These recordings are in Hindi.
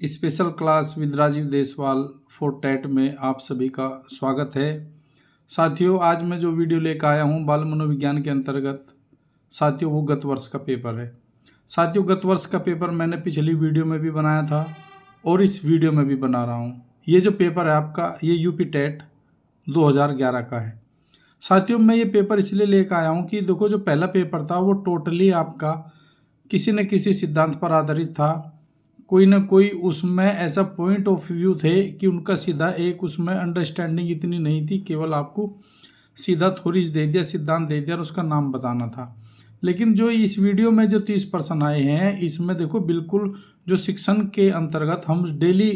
Special class with Rajeev Deswal for TET में आप सभी का स्वागत है। साथियों, आज मैं जो वीडियो लेकर आया हूँ बाल मनोविज्ञान के अंतर्गत, साथियों वो गत वर्ष का पेपर है। साथियों, गत वर्ष का पेपर मैंने पिछली वीडियो में भी बनाया था और इस वीडियो में भी बना रहा हूँ। ये जो पेपर है आपका, ये यूपी टेट 2011 का है। साथियों, मैं ये पेपर इसलिए लेकर आया हूँ कि देखो, जो पहला पेपर था वो टोटली आपका किसी न किसी सिद्धांत पर आधारित था। कोई ना कोई उसमें ऐसा पॉइंट ऑफ व्यू थे कि उनका सीधा एक उसमें अंडरस्टैंडिंग इतनी नहीं थी, केवल आपको सीधा थ्योरीज दे दिया, सिद्धांत दे दिया और उसका नाम बताना था। लेकिन जो इस वीडियो में जो 30 पर्सन आए हैं, इसमें देखो बिल्कुल जो शिक्षण के अंतर्गत हम डेली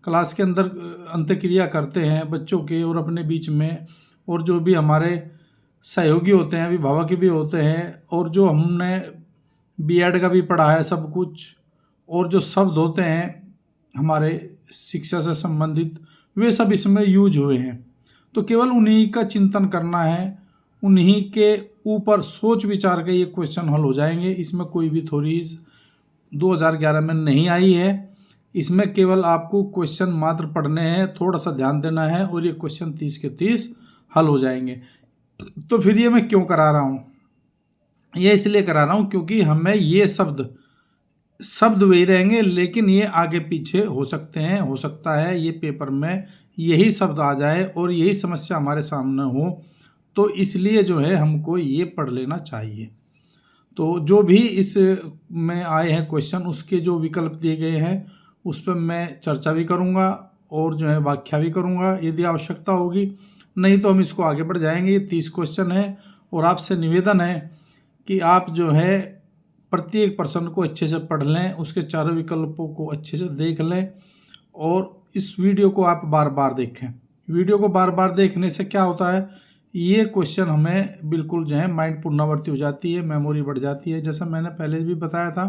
क्लास के अंदर अंतःक्रिया करते हैं बच्चों के और अपने बीच में, और जो भी हमारे सहयोगी होते हैं, अभिभावक भी होते हैं, और जो हमने बीएड का भी पढ़ा है सब कुछ, और जो शब्द होते हैं हमारे शिक्षा से संबंधित, वे सब इसमें यूज हुए हैं। तो केवल उन्हीं का चिंतन करना है, उन्हीं के ऊपर सोच विचार के ये क्वेश्चन हल हो जाएंगे। इसमें कोई भी थ्योरीज 2011 में नहीं आई है। इसमें केवल आपको क्वेश्चन मात्र पढ़ने हैं, थोड़ा सा ध्यान देना है और ये क्वेश्चन 30 के 30 हल हो जाएंगे। तो फिर ये मैं क्यों करा रहा हूँ? ये इसलिए करा रहा हूँ क्योंकि हमें ये शब्द वही रहेंगे, लेकिन ये आगे पीछे हो सकते हैं। हो सकता है ये पेपर में यही शब्द आ जाए और यही समस्या हमारे सामने हो, तो इसलिए जो है हमको ये पढ़ लेना चाहिए। तो जो भी इस में आए हैं क्वेश्चन, उसके जो विकल्प दिए गए हैं उस पर मैं चर्चा भी करूँगा और जो है व्याख्या भी करूँगा यदि आवश्यकता होगी। नहीं तो हम इसको आगे बढ़ जाएंगे। ये 30 क्वेश्चन है और आपसे निवेदन है कि आप जो है प्रत्येक प्रश्न को अच्छे से पढ़ लें, उसके चारों विकल्पों को अच्छे से देख लें और इस वीडियो को आप बार बार देखें। वीडियो को बार बार देखने से क्या होता है, ये क्वेश्चन हमें बिल्कुल जो है माइंड पुनरावृत्ति हो जाती है, मेमोरी बढ़ जाती है। जैसा मैंने पहले भी बताया था,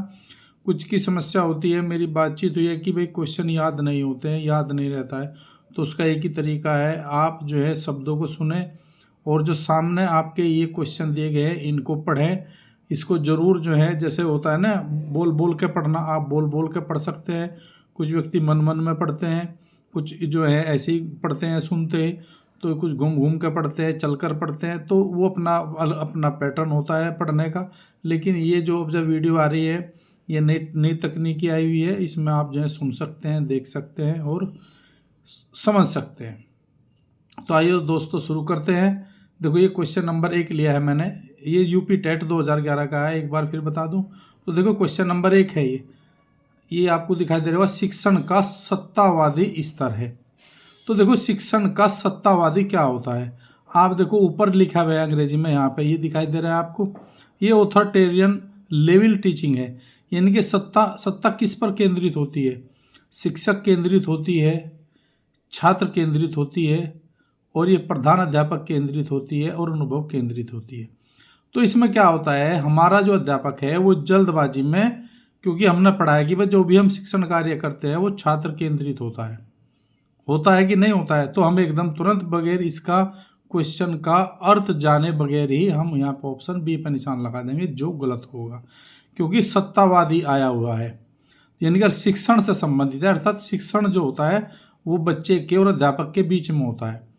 कुछ की समस्या होती है, मेरी बातचीत हुई है कि भाई क्वेश्चन याद नहीं होते हैं, याद नहीं रहता है, तो उसका एक ही तरीका है, आप जो है शब्दों को सुने और जो सामने आपके ये क्वेश्चन दिए गए हैं इनको पढ़ें। इसको ज़रूर जो है, जैसे होता है ना बोल बोल के पढ़ना, आप बोल बोल के पढ़ सकते हैं। कुछ व्यक्ति मन मन में पढ़ते हैं, कुछ जो है ऐसे ही पढ़ते हैं सुनते, तो कुछ घूम घूम के पढ़ते हैं, चल कर पढ़ते हैं, तो वो अपना पैटर्न होता है पढ़ने का। लेकिन ये जो जब वीडियो आ रही है, ये नई तकनीकी आई हुई है, इसमें आप जो है सुन सकते हैं, देख सकते हैं और समझ सकते हैं। तो आइए दोस्तों शुरू करते हैं। देखो, ये क्वेश्चन नंबर 1 लिया है मैंने, ये यूपी टेट 2011 का है। एक बार फिर बता दूं तो देखो, क्वेश्चन नंबर 1 है ये आपको दिखाई दे रहा होगा, शिक्षण का सत्तावादी स्तर है। तो देखो, शिक्षण का सत्तावादी क्या होता है, आप देखो ऊपर लिखा हुआ है अंग्रेजी में, यहाँ पे ये दिखाई दे रहा है आपको, ये ऑथोरिटेरियन लेवल टीचिंग है। यानी कि सत्ता किस पर केंद्रित होती है? शिक्षक केंद्रित होती है, छात्र केंद्रित होती है, और ये प्रधान अध्यापक केंद्रित होती है और अनुभव केंद्रित होती है। तो इसमें क्या होता है, हमारा जो अध्यापक है वो जल्दबाजी में, क्योंकि हमने पढ़ा है कि भाई जो भी हम शिक्षण कार्य करते हैं वो छात्र केंद्रित होता है कि नहीं होता है, तो हम एकदम तुरंत बगैर इसका क्वेश्चन का अर्थ जाने बगैर ही हम यहाँ पर ऑप्शन बी पर निशान लगा देंगे, जो गलत होगा, क्योंकि सत्तावादी आया हुआ है। यानी कि शिक्षण से संबंधित है, अर्थात शिक्षण जो होता है वो बच्चे के और अध्यापक के बीच में होता है।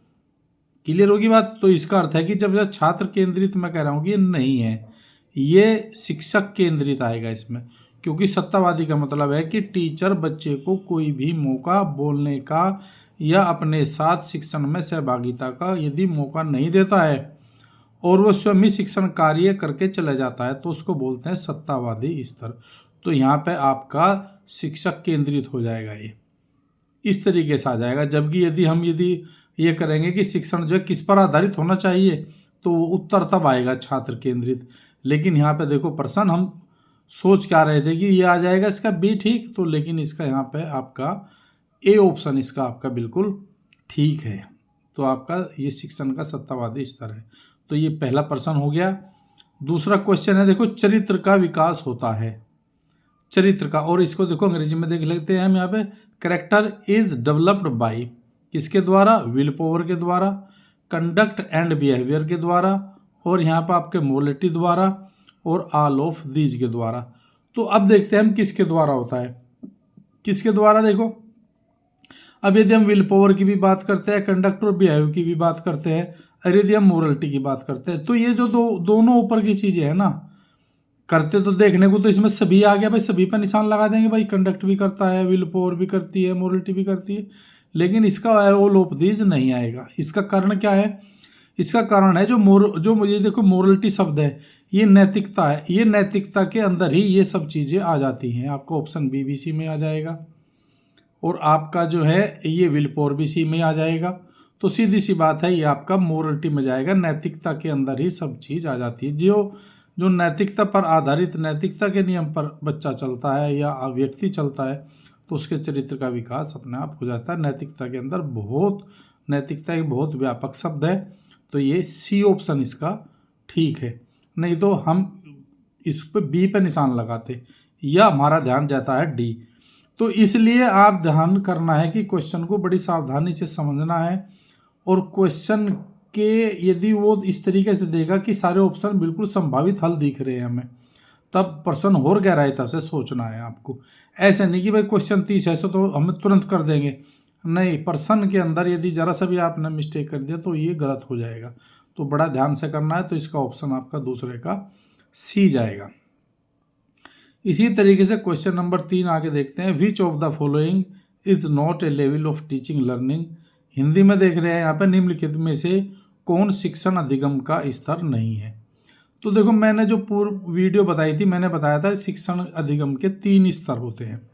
क्लियर होगी बात? तो इसका अर्थ है कि जब छात्र केंद्रित मैं कह रहा हूँ कि ये नहीं है, ये शिक्षक केंद्रित आएगा इसमें, क्योंकि सत्तावादी का मतलब है कि टीचर बच्चे को कोई भी मौका बोलने का या अपने साथ शिक्षण में सहभागिता का यदि मौका नहीं देता है और वो स्वयं ही शिक्षण कार्य करके चला जाता है, तो उसको बोलते हैं सत्तावादी स्तर। तो यहाँ पे आपका शिक्षक केंद्रित हो जाएगा, ये इस तरीके से आ जाएगा। जबकि यदि ये करेंगे कि शिक्षण जो है किस पर आधारित होना चाहिए, तो उत्तर तब आएगा छात्र केंद्रित। लेकिन यहाँ पे देखो प्रश्न हम सोच क्या रहे थे कि ये आ जाएगा इसका बी ठीक, तो लेकिन इसका यहाँ पे आपका ए ऑप्शन इसका आपका बिल्कुल ठीक है। तो आपका ये शिक्षण का सत्तावादी स्तर है। तो ये पहला प्रश्न हो गया। दूसरा क्वेश्चन है, देखो, चरित्र का विकास होता है, चरित्र का, और इसको देखो अंग्रेजी में देख लेते हैं हम यहाँ पे, कैरेक्टर इज डेवलप्ड बाय, किसके द्वारा? विल पावर के द्वारा, कंडक्ट एंड बिहेवियर के द्वारा, और यहाँ पर आपके मोलिटी द्वारा, और ऑल ऑफ दीज के द्वारा। तो अब देखते हैं हम किसके द्वारा होता है। किसके द्वारा? देखो, अब यदि हम विल पावर की भी बात करते हैं, कंडक्ट और बिहेव की भी बात करते हैं, और यदि हम मोरलिटी की बात करते हैं, तो ये जो दोनों ऊपर की चीजें हैं ना, करते तो देखने को तो इसमें सभी आ गया भाई, सभी पर निशान लगा देंगे भाई, कंडक्ट भी करता है, विल पावर भी करती है, मोरलिटी भी करती है, लेकिन इसका ऑल ऑफ दीज नहीं आएगा। इसका कारण क्या है? इसका कारण है जो मुझे देखो, मोरलिटी शब्द है, ये नैतिकता है, ये नैतिकता के अंदर ही ये सब चीजें आ जाती हैं। आपका ऑप्शन बी भी सी में आ जाएगा, और आपका जो है ये विल पावर भी सी में आ जाएगा। तो सीधी सी बात है, ये आपका मोरलिटी में जाएगा, नैतिकता के अंदर ही सब चीज आ जाती है। जो नैतिकता पर आधारित, नैतिकता के नियम पर बच्चा चलता है या व्यक्ति चलता है, तो उसके चरित्र का विकास अपने आप हो जाता है। नैतिकता के अंदर नैतिकता एक बहुत व्यापक शब्द है, तो ये सी ऑप्शन इसका ठीक है। नहीं तो हम इस पे बी पे निशान लगाते, या हमारा ध्यान जाता है डी। तो इसलिए आप ध्यान करना है कि क्वेश्चन को बड़ी सावधानी से समझना है, और क्वेश्चन के यदि वो इस तरीके से देगा कि सारे ऑप्शन बिल्कुल संभावित हल दिख रहे हैं हमें, तब प्रश्न और गहराईता से सोचना है आपको। ऐसे नहीं कि भाई क्वेश्चन 30 है तो हम तुरंत कर देंगे, नहीं, प्रश्न के अंदर यदि जरा सा भी आपने मिस्टेक कर दिया तो ये गलत हो जाएगा। तो बड़ा ध्यान से करना है। तो इसका ऑप्शन आपका दूसरे का सी जाएगा। इसी तरीके से क्वेश्चन नंबर 3 आगे देखते हैं। Which of the following is not a level of teaching learning. Hindi में देख रहे हैं यहाँ पे, निम्नलिखित में से कौन शिक्षण अधिगम का स्तर नहीं है। तो देखो, मैंने जो पूर्व वीडियो बताई थी, मैंने बताया था शिक्षण अधिगम के 3 स्तर होते हैं।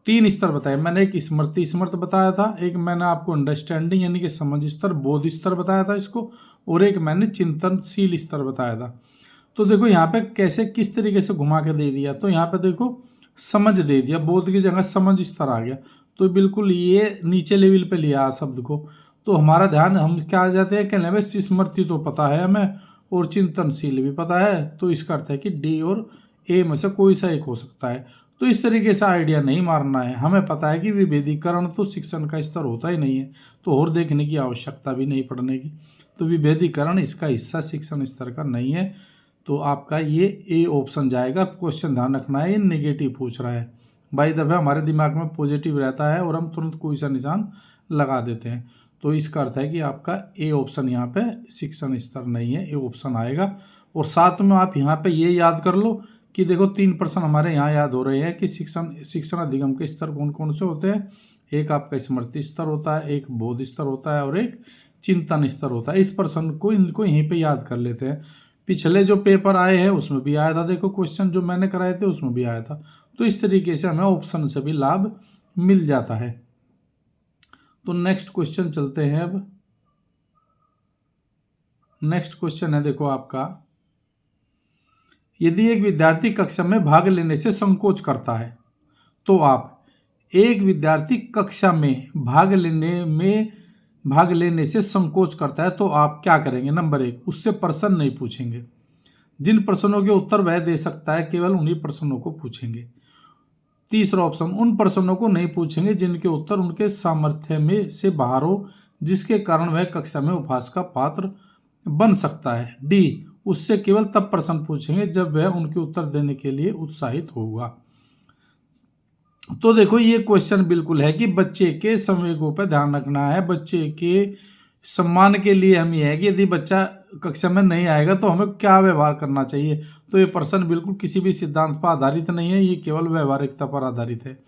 3 स्तर बताए मैंने। एक स्मृति स्मृत बताया था, एक मैंने आपको अंडरस्टैंडिंग यानी कि समझ स्तर, बोध स्तर बताया था इसको, और एक मैंने चिंतनशील स्तर बताया था। तो देखो यहाँ पे कैसे किस तरीके से घुमा के दे दिया। तो यहाँ पे देखो समझ दे दिया, बोध की जगह समझ स्तर आ गया। तो बिल्कुल ये नीचे लेवल पे लिया शब्द को। तो हमारा ध्यान, हम क्या आ जाते हैं, कहने में स्मृति तो पता है हमें और चिंतनशील भी पता है, तो इसका अर्थ है कि डी और ए में से कोई सा एक हो सकता है। तो इस तरीके से आइडिया नहीं मारना है। हमें पता है कि विभेदीकरण तो शिक्षण का स्तर होता ही नहीं है, तो और देखने की आवश्यकता भी नहीं पड़ने की। तो विभेदीकरण इसका हिस्सा शिक्षण स्तर का नहीं है। तो आपका ये ए ऑप्शन जाएगा। क्वेश्चन ध्यान रखना है, ये नेगेटिव पूछ रहा है। बाय द वे हमारे दिमाग में पॉजिटिव रहता है और हम तुरंत कोई सा निशान लगा देते हैं। तो इसका अर्थ है कि आपका ए ऑप्शन यहाँ पे शिक्षण स्तर नहीं है, ए ऑप्शन आएगा। और साथ में आप यहाँ पे ये याद कर लो कि देखो 3 प्रश्न हमारे यहाँ याद हो रहे हैं कि शिक्षण अधिगम के स्तर कौन कौन से होते हैं। एक आपका स्मृति स्तर होता है, एक बोध स्तर होता है, और एक चिंतन स्तर होता है। इस प्रश्न को इनको यहीं पे याद कर लेते हैं। पिछले जो पेपर आए हैं उसमें भी आया था, देखो क्वेश्चन जो मैंने कराए थे उसमें भी आया था। तो इस तरीके से हमें ऑप्शन से भी लाभ मिल जाता है। तो नेक्स्ट क्वेश्चन चलते हैं। अब नेक्स्ट क्वेश्चन है देखो आपका, यदि एक विद्यार्थी कक्षा में भाग लेने से संकोच करता है, तो आप एक विद्यार्थी कक्षा में भाग लेने से संकोच करता है तो आप क्या करेंगे? नंबर 1, उससे प्रश्न नहीं पूछेंगे। जिन प्रश्नों के उत्तर वह दे सकता है केवल उन्हीं प्रश्नों को पूछेंगे। तीसरा ऑप्शन, उन प्रश्नों को नहीं पूछेंगे जिनके उत्तर उनके सामर्थ्य में से बाहर हो, जिसके कारण वह कक्षा में उपहास का पात्र बन सकता है। डी, उससे केवल तब प्रश्न पूछेंगे जब वह उनके उत्तर देने के लिए उत्साहित होगा। तो देखो ये क्वेश्चन बिल्कुल है कि बच्चे के संवेगों पर ध्यान रखना है। बच्चे के सम्मान के लिए हम ये है कि यदि बच्चा कक्षा में नहीं आएगा तो हमें क्या व्यवहार करना चाहिए। तो ये प्रश्न बिल्कुल किसी भी सिद्धांत पर आधारित नहीं है, ये केवल व्यवहारिकता पर आधारित है।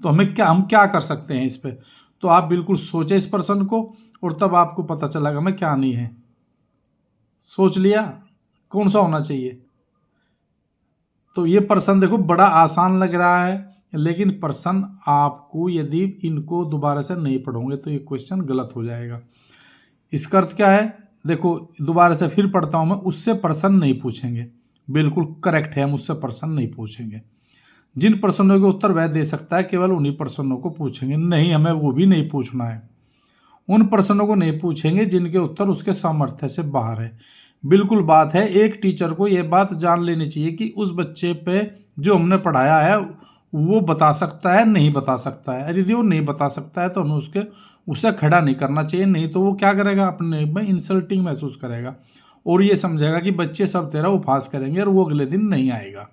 तो हम क्या कर सकते हैं इस पर? तो आप बिल्कुल सोचें इस प्रश्न को, और तब आपको पता चलेगा हमें क्या नहीं है। सोच लिया कौन सा होना चाहिए? तो ये प्रश्न देखो बड़ा आसान लग रहा है, लेकिन प्रश्न आपको यदि इनको दोबारा से नहीं पढ़ोगे तो ये क्वेश्चन गलत हो जाएगा। इसका अर्थ क्या है? देखो दोबारा से फिर पढ़ता हूं मैं, उससे प्रश्न नहीं पूछेंगे। बिल्कुल करेक्ट है, हम उससे प्रश्न नहीं पूछेंगे। जिन प्रश्नों के उत्तर वह दे सकता है केवल उन्हीं प्रश्नों को पूछेंगे। नहीं, हमें वो भी नहीं पूछना है। उन प्रश्नों को नहीं पूछेंगे जिनके उत्तर उसके सामर्थ्य से बाहर है। बिल्कुल बात है, एक टीचर को यह बात जान लेनी चाहिए कि उस बच्चे पे जो हमने पढ़ाया है वो बता सकता है नहीं बता सकता है। यदि वो नहीं बता सकता है तो हमें उसे खड़ा नहीं करना चाहिए। नहीं तो वो क्या करेगा, अपने में इंसल्टिंग महसूस करेगा और ये समझेगा कि बच्चे सब तेरा उपहास करेंगे और वो अगले दिन नहीं आएगा।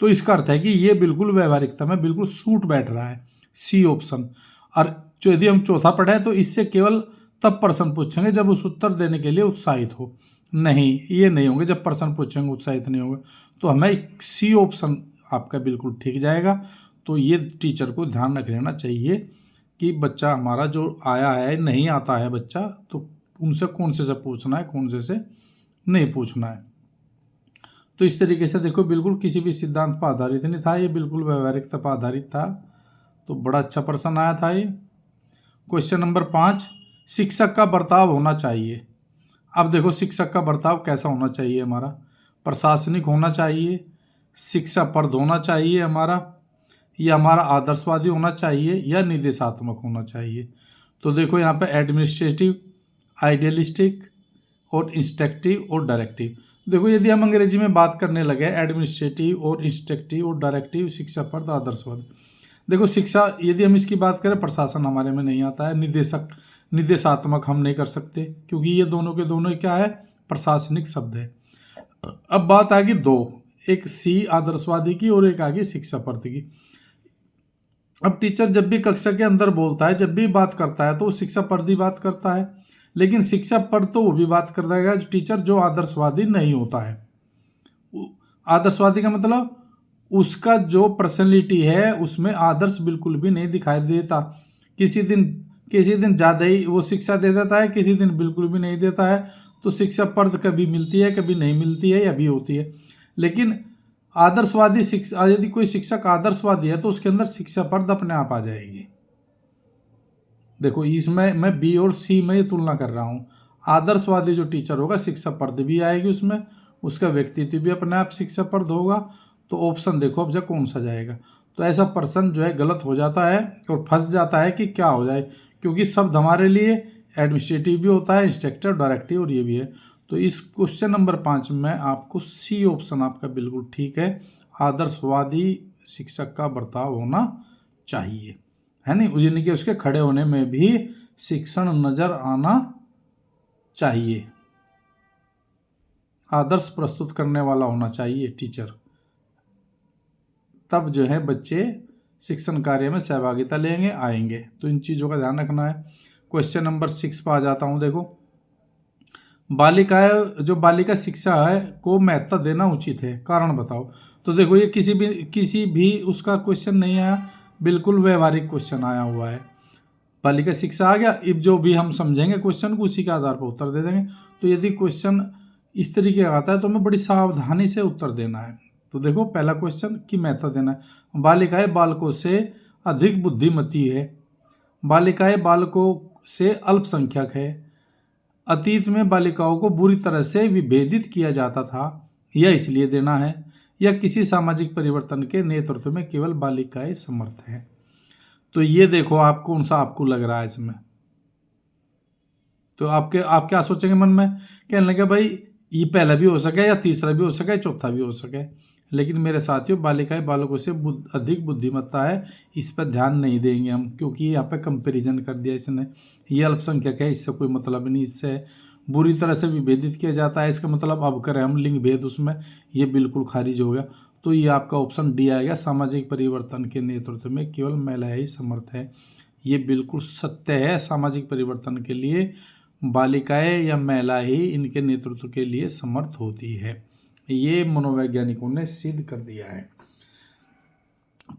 तो इसका अर्थ है कि ये बिल्कुल व्यवहारिकता में बिल्कुल सूट बैठ रहा है, सी ऑप्शन। और जो यदि हम चौथा पढ़े तो इससे केवल तब प्रश्न पूछेंगे जब उस उत्तर देने के लिए उत्साहित हो। नहीं, ये नहीं होंगे, जब प्रश्न पूछेंगे उत्साहित नहीं होंगे। तो हमें सी ऑप्शन आपका बिल्कुल ठीक जाएगा। तो ये टीचर को ध्यान रख लेना चाहिए कि बच्चा हमारा जो आया है, नहीं आता है बच्चा, तो उनसे कौन से पूछना है, कौन से नहीं पूछना है। तो इस तरीके से देखो, बिल्कुल किसी भी सिद्धांत पर आधारित नहीं था, ये बिल्कुल व्यवहारिकता पर आधारित था। तो बड़ा अच्छा प्रश्न आया था ये। क्वेश्चन नंबर 5, शिक्षक का बर्ताव होना चाहिए। अब देखो, शिक्षक का बर्ताव कैसा होना चाहिए हमारा? प्रशासनिक होना चाहिए, शिक्षाप्रद होना चाहिए हमारा, या हमारा आदर्शवादी होना चाहिए, या निर्देशात्मक होना चाहिए। तो देखो यहाँ पे एडमिनिस्ट्रेटिव, आइडियलिस्टिक और इंस्ट्रक्टिव और डायरेक्टिव। देखो, यदि हम अंग्रेजी में बात करने लगे, एडमिनिस्ट्रेटिव और इंस्ट्रक्टिव और डायरेक्टिव, शिक्षाप्रद, आदर्शवाद। देखो, शिक्षा यदि हम इसकी बात करें, प्रशासन हमारे में नहीं आता है, निर्देशात्मक हम नहीं कर सकते, क्योंकि ये दोनों के दोनों क्या है, प्रशासनिक शब्द है। अब बात आ गई दो, एक सी आदर्शवादी की और एक आ गई शिक्षाप्रद की। अब टीचर जब भी कक्षा के अंदर बोलता है, जब भी बात करता है, तो वो शिक्षाप्रद ही बात करता है। लेकिन शिक्षाप्रद तो वो भी बात कर देगा टीचर जो आदर्शवादी नहीं होता है। आदर्शवादी का मतलब उसका जो पर्सनैलिटी है उसमें आदर्श बिल्कुल भी नहीं दिखाई देता। किसी दिन ज़्यादा ही वो शिक्षा दे देता है, किसी दिन बिल्कुल भी नहीं देता है। तो शिक्षाप्रद कभी मिलती है, कभी नहीं मिलती है, या भी होती है। लेकिन आदर्शवादी शिक्षा, यदि कोई शिक्षक आदर्शवादी है तो उसके अंदर शिक्षाप्रद अपने आप आ जाएगी। देखो, इसमें मैं बी और सी में ये तुलना कर रहा हूँ। आदर्शवादी जो टीचर होगा, शिक्षाप्रद भी आएगी उसमें, उसका व्यक्तित्व भी अपने आप शिक्षाप्रद होगा। तो ऑप्शन देखो अब जब कौन सा जाएगा। तो ऐसा पर्सन जो है गलत हो जाता है और फंस जाता है कि क्या हो जाए, क्योंकि शब्द हमारे लिए एडमिनिस्ट्रेटिव भी होता है, इंस्ट्रक्टिव, डायरेक्टिव और ये भी है। तो इस क्वेश्चन नंबर 5 में आपको सी ऑप्शन आपका बिल्कुल ठीक है, आदर्शवादी शिक्षक का बर्ताव होना चाहिए, है नहीं, यानी कि उसके खड़े होने में भी शिक्षण नजर आना चाहिए, आदर्श प्रस्तुत करने वाला होना चाहिए टीचर, तब जो है बच्चे शिक्षण कार्य में सहभागिता लेंगे, आएंगे। तो इन चीज़ों का ध्यान रखना है। क्वेश्चन नंबर 6 पर आ जाता हूँ। देखो, बालिका शिक्षा है को महत्ता देना उचित है, कारण बताओ। तो देखो, ये किसी भी उसका क्वेश्चन नहीं आया, बिल्कुल व्यवहारिक क्वेश्चन आया हुआ है। बालिका शिक्षा आ गया, अब जो भी हम समझेंगे क्वेश्चन को उसी के आधार पर उत्तर दे देंगे। तो यदि क्वेश्चन इस तरीके का आता है तो हमें बड़ी सावधानी से उत्तर देना है। तो देखो, पहला क्वेश्चन की महत्ता देना है। बालिकाएं बालकों से अधिक बुद्धिमती है, बालिकाएं बालकों से अल्पसंख्यक है, अतीत में बालिकाओं को बुरी तरह से विभेदित किया जाता था, यह इसलिए देना है, या किसी सामाजिक परिवर्तन के नेतृत्व में केवल बालिकाएं समर्थ हैं। तो ये देखो, आप कौन सा आपको लग रहा है इसमें। तो आप क्या सोचेंगे मन में, कहने लगे भाई ये पहला भी हो सके, या तीसरा भी हो सके, चौथा भी हो सके। लेकिन मेरे साथियों, बालिकाएं बालकों से अधिक बुद्धिमत्ता है, इस पर ध्यान नहीं देंगे हम, क्योंकि यहाँ पे कंपैरिजन कर दिया इसने। ये अल्पसंख्यक है, इससे कोई मतलब नहीं, इससे बुरी तरह से विभेदित किया जाता है, इसका मतलब अब करें हम लिंग भेद उसमें, ये बिल्कुल खारिज हो गया। तो ये आपका ऑप्शन डी आएगा, सामाजिक परिवर्तन के नेतृत्व में केवल महिलाएं ही समर्थ है। ये बिल्कुल सत्य है, सामाजिक परिवर्तन के लिए बालिकाएं या महिला ही इनके नेतृत्व के लिए समर्थ होती है, ये मनोवैज्ञानिकों ने सिद्ध कर दिया है।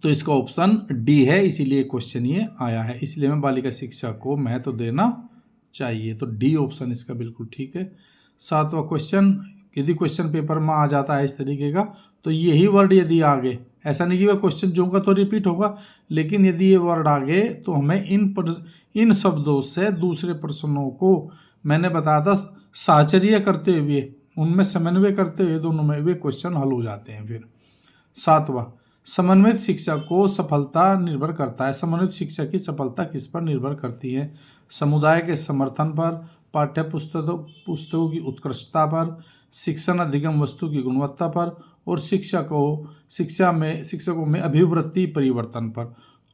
तो इसका ऑप्शन डी है, इसीलिए क्वेश्चन ये आया है, इसलिए मैं बालिका शिक्षा को महत्व देना चाहिए। तो डी ऑप्शन इसका बिल्कुल ठीक है। 7वां क्वेश्चन, यदि क्वेश्चन पेपर में आ जाता है इस तरीके का, तो यही वर्ड यदि आगे, ऐसा नहीं कि वह क्वेश्चन जो का तो रिपीट होगा, लेकिन यदि ये वर्ड आगे तो हमें इन शब्दों से दूसरे प्रश्नों को, मैंने बताया था, साहचर्य करते हुए, उनमें समन्वय करते हुए दोनों में वे क्वेश्चन हल हो जाते हैं। फिर 7वां, समन्वित शिक्षा को सफलता निर्भर करता है। समन्वित शिक्षा की सफलता किस पर निर्भर करती है? समुदाय के समर्थन पर, पाठ्य पुस्तकों की उत्कृष्टता पर, शिक्षण अधिगम वस्तु की गुणवत्ता पर, और शिक्षकों में अभिवृत्ति परिवर्तन पर।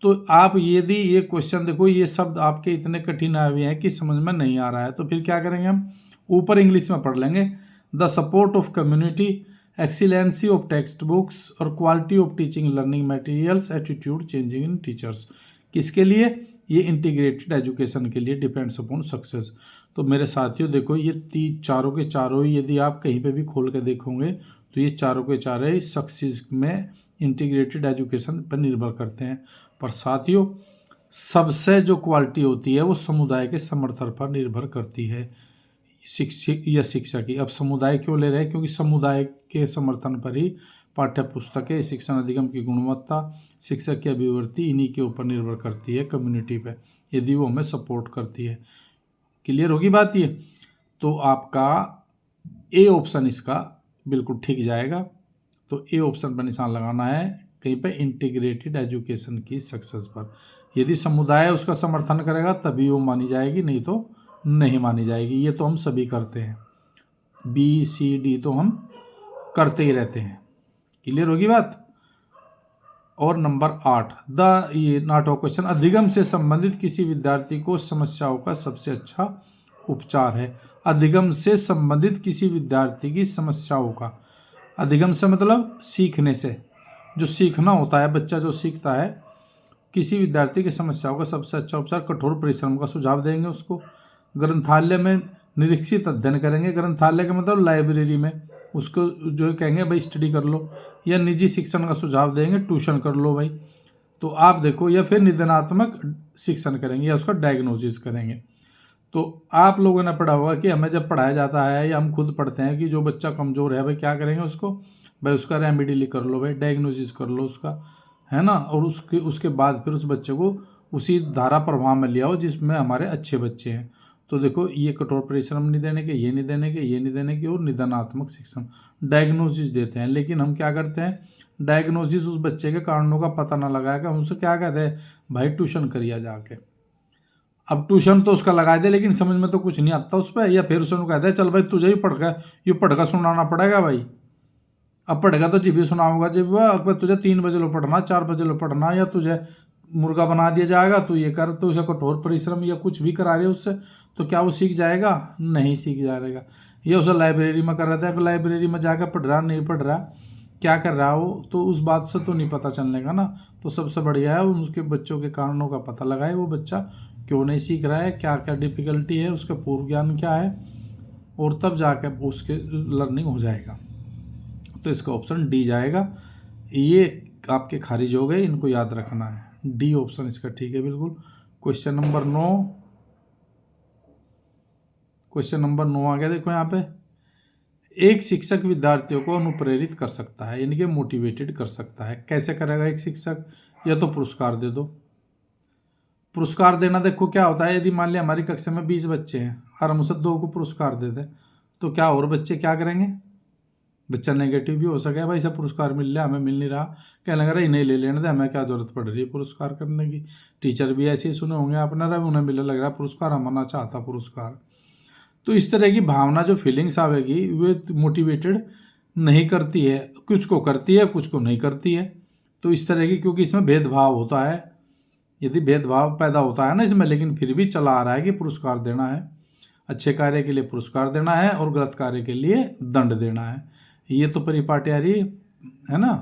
तो आप यदि ये क्वेश्चन देखो, ये शब्द आपके इतने कठिन आए हुए हैं कि समझ में नहीं आ रहा है, तो फिर क्या करेंगे हम, ऊपर इंग्लिश में पढ़ लेंगे। The support of community excellency of text books और quality of teaching learning materials, attitude changing in teachers. किसके लिए? ये इंटीग्रेटेड एजुकेशन के लिए, डिपेंड्स अपॉन सक्सेस। तो मेरे साथियों देखो, ये चारों के चारों ही यदि आप कहीं पे भी खोल के देखोगे तो ये चारों के चारों ही सक्सेस में इंटीग्रेटेड एजुकेशन पर निर्भर करते हैं। पर साथियों सबसे जो क्वालिटी होती है वो समुदाय के समर्थन पर निर्भर करती है, शिक्षक या शिक्षा की। अब समुदाय क्यों ले रहे हैं? क्योंकि समुदाय के समर्थन पर ही पाठ्य पुस्तकें, शिक्षण अधिगम की गुणवत्ता, शिक्षक की अभिवृत्ति इन्हीं के ऊपर निर्भर करती है, कम्युनिटी पे, यदि वो हमें सपोर्ट करती है। क्लियर होगी बात ये? तो आपका ए ऑप्शन इसका बिल्कुल ठीक जाएगा। तो ए ऑप्शन पर निशान लगाना है कहीं पे इंटीग्रेटेड एजुकेशन की सक्सेस पर। यदि समुदाय उसका समर्थन करेगा तभी वो मानी जाएगी, नहीं तो नहीं मानी जाएगी। ये तो हम सभी करते हैं, बी सी डी तो हम करते ही रहते हैं। क्लियर होगी बात? और नंबर 8 ये नाटक क्वेश्चन, अधिगम से संबंधित किसी विद्यार्थी को समस्याओं का सबसे अच्छा उपचार है। अधिगम से संबंधित किसी विद्यार्थी की समस्याओं का, अधिगम से मतलब सीखने से, जो सीखना होता है, बच्चा जो सीखता है, किसी विद्यार्थी की समस्याओं का सबसे अच्छा उपचार कठोर परिश्रम का सुझाव देंगे उसको। ग्रंथालय में निरीक्षित अध्ययन करेंगे, ग्रंथालय का मतलब लाइब्रेरी में, उसको जो कहेंगे भाई स्टडी कर लो, या निजी शिक्षण का सुझाव देंगे, ट्यूशन कर लो भाई। तो आप देखो, या फिर निदानात्मक शिक्षण करेंगे या उसका डायग्नोसिस करेंगे। तो आप लोगों ने पढ़ा होगा कि हमें जब पढ़ाया जाता है या हम खुद पढ़ते हैं कि जो बच्चा कमज़ोर है भाई क्या करेंगे उसको, भाई उसका रेमेडी कर लो, भाई डायग्नोसिस कर लो उसका, है ना। और उसके बाद फिर उस बच्चे को उसी धारा प्रवाह में ले आओ जिसमें हमारे अच्छे बच्चे हैं। तो देखो, ये कठोर परिश्रम नहीं देने के, ये नहीं देने के, ये नहीं देने के, और निदानात्मक शिक्षण, डायग्नोसिस देते हैं। लेकिन हम क्या करते हैं, डायग्नोसिस उस बच्चे के कारणों का पता ना लगाया कि हम उससे क्या कहते हैं, भाई ट्यूशन करिए जाके। अब ट्यूशन तो उसका लगा दे लेकिन समझ में तो कुछ नहीं आता उस पर, या फिर उसने कहते हैं चल भाई तुझे ही पढ़ कर सुनाना पड़ेगा भाई। अब पढ़ेगा तो जी भी सुनाऊंगा, जी अगर तुझे 3 बजे लो पढ़ना, 4 बजे लो पढ़ना, या तुझे मुर्गा बना दिया जाएगा तो ये कर, तो उसे कठोर परिश्रम या कुछ भी करा रहे उससे, तो क्या वो सीख जाएगा? नहीं सीख जाएगा। ये उसे लाइब्रेरी में कर रहा था, लाइब्रेरी में जाकर पढ़ रहा, नहीं पढ़ रहा, क्या कर रहा हो, तो उस बात से तो नहीं पता चलने का ना। तो सबसे बढ़िया है उसके बच्चों के कारणों का पता लगाए, वो बच्चा क्यों नहीं सीख रहा है, क्या क्या डिफ़िकल्टी है, उसका पूर्व ज्ञान क्या है, और तब जाकर उसके लर्निंग हो जाएगा। तो इसका ऑप्शन डी जाएगा। ये आपके खारिज हो गए, इनको याद रखना है, डी ऑप्शन इसका ठीक है बिल्कुल। क्वेश्चन नंबर 9, क्वेश्चन नंबर 9 आ गया। देखो यहाँ पे, एक शिक्षक विद्यार्थियों को अनुप्रेरित कर सकता है, यानी कि मोटिवेटेड कर सकता है। कैसे करेगा एक शिक्षक? या तो पुरस्कार दे दो। पुरस्कार देना देखो क्या होता है, यदि मान लिया हमारी कक्षा में 20 बच्चे हैं और हम उसे 2 को पुरस्कार दे दें तो क्या और बच्चे क्या करेंगे? बच्चा नेगेटिव भी हो सके, भाई सब पुरस्कार मिल रहा हमें मिल नहीं रहा, कहने लग रहा इन्हें ले लेने दे, हमें क्या जरूरत पड़ रही है पुरस्कार करने की। टीचर भी ऐसे ही सुने होंगे आपने, रहा उन्हें मिलने लग रहा पुरस्कार, हमारा चाहता पुरस्कार। तो इस तरह की भावना जो फीलिंग्स आवेगी वे मोटिवेटेड नहीं करती है, कुछ को करती है कुछ को नहीं करती है। तो इस तरह की, क्योंकि इसमें भेदभाव होता है, यदि भेदभाव पैदा होता है ना इसमें, लेकिन फिर भी चला आ रहा है कि पुरस्कार देना है, अच्छे कार्य के लिए पुरस्कार देना है और गलत कार्य के लिए दंड देना है। ये तो परिपाटी आ रही है ना।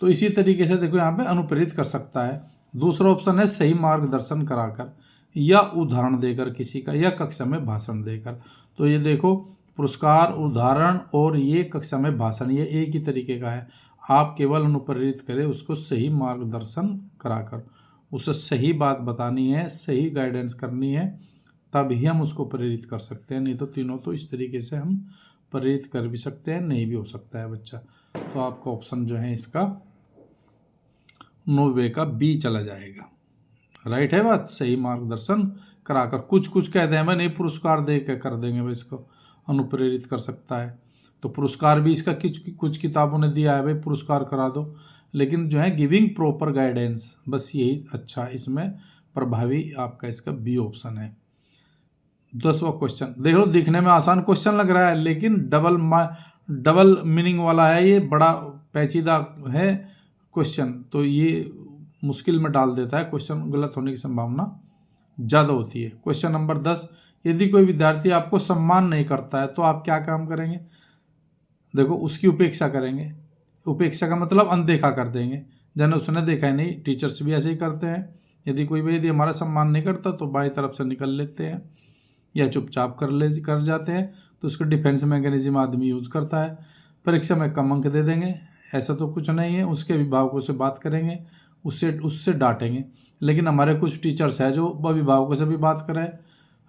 तो इसी तरीके से देखो यहाँ पे अनुप्रेरित कर सकता है। दूसरा ऑप्शन है सही मार्गदर्शन कराकर या उदाहरण देकर किसी का, या कक्षा में भाषण देकर। तो ये देखो, पुरस्कार, उदाहरण और ये कक्षा में भाषण, ये एक ही तरीके का है। आप केवल अनुप्रेरित करें उसको सही मार्गदर्शन कराकर, उसे सही बात बतानी है, सही गाइडेंस करनी है, तब ही हम उसको प्रेरित कर सकते हैं। नहीं तो तीनों तो इस तरीके से हम प्रेरित कर भी सकते हैं, नहीं भी हो सकता है बच्चा। तो आपका ऑप्शन जो है इसका 9 का बी चला जाएगा। राइट है बात, सही मार्गदर्शन कराकर। कुछ कहते हैं भाई नहीं पुरस्कार दे के कर देंगे भाई, इसको अनुप्रेरित कर सकता है। तो पुरस्कार भी इसका कुछ किताबों ने दिया है भाई, पुरस्कार करा दो, लेकिन जो है गिविंग प्रॉपर गाइडेंस, बस यही अच्छा इसमें प्रभावी आपका इसका बी ऑप्शन है। 10वां क्वेश्चन देख लो, दिखने में आसान क्वेश्चन लग रहा है लेकिन डबल मीनिंग वाला है, ये बड़ा पेचीदा है क्वेश्चन, तो ये मुश्किल में डाल देता है, क्वेश्चन गलत होने की संभावना ज़्यादा होती है। क्वेश्चन नंबर 10, यदि कोई विद्यार्थी आपको सम्मान नहीं करता है तो आप क्या काम करेंगे? देखो उसकी उपेक्षा करेंगे, उपेक्षा का मतलब अनदेखा कर देंगे, जन उसने देखा ही नहीं। टीचर्स भी ऐसे ही करते हैं, यदि हमारा सम्मान नहीं करता तो बाई तरफ से निकल लेते हैं या चुपचाप कर जाते हैं। तो उसका डिफेंस मैकेनिज्म आदमी यूज़ करता है, परीक्षा में कम अंक दे देंगे। ऐसा तो कुछ नहीं है, उसके अभिभावकों से बात करेंगे, उससे उससे डांटेंगे। लेकिन हमारे कुछ टीचर्स हैं जो अभिभावकों से भी बात करें,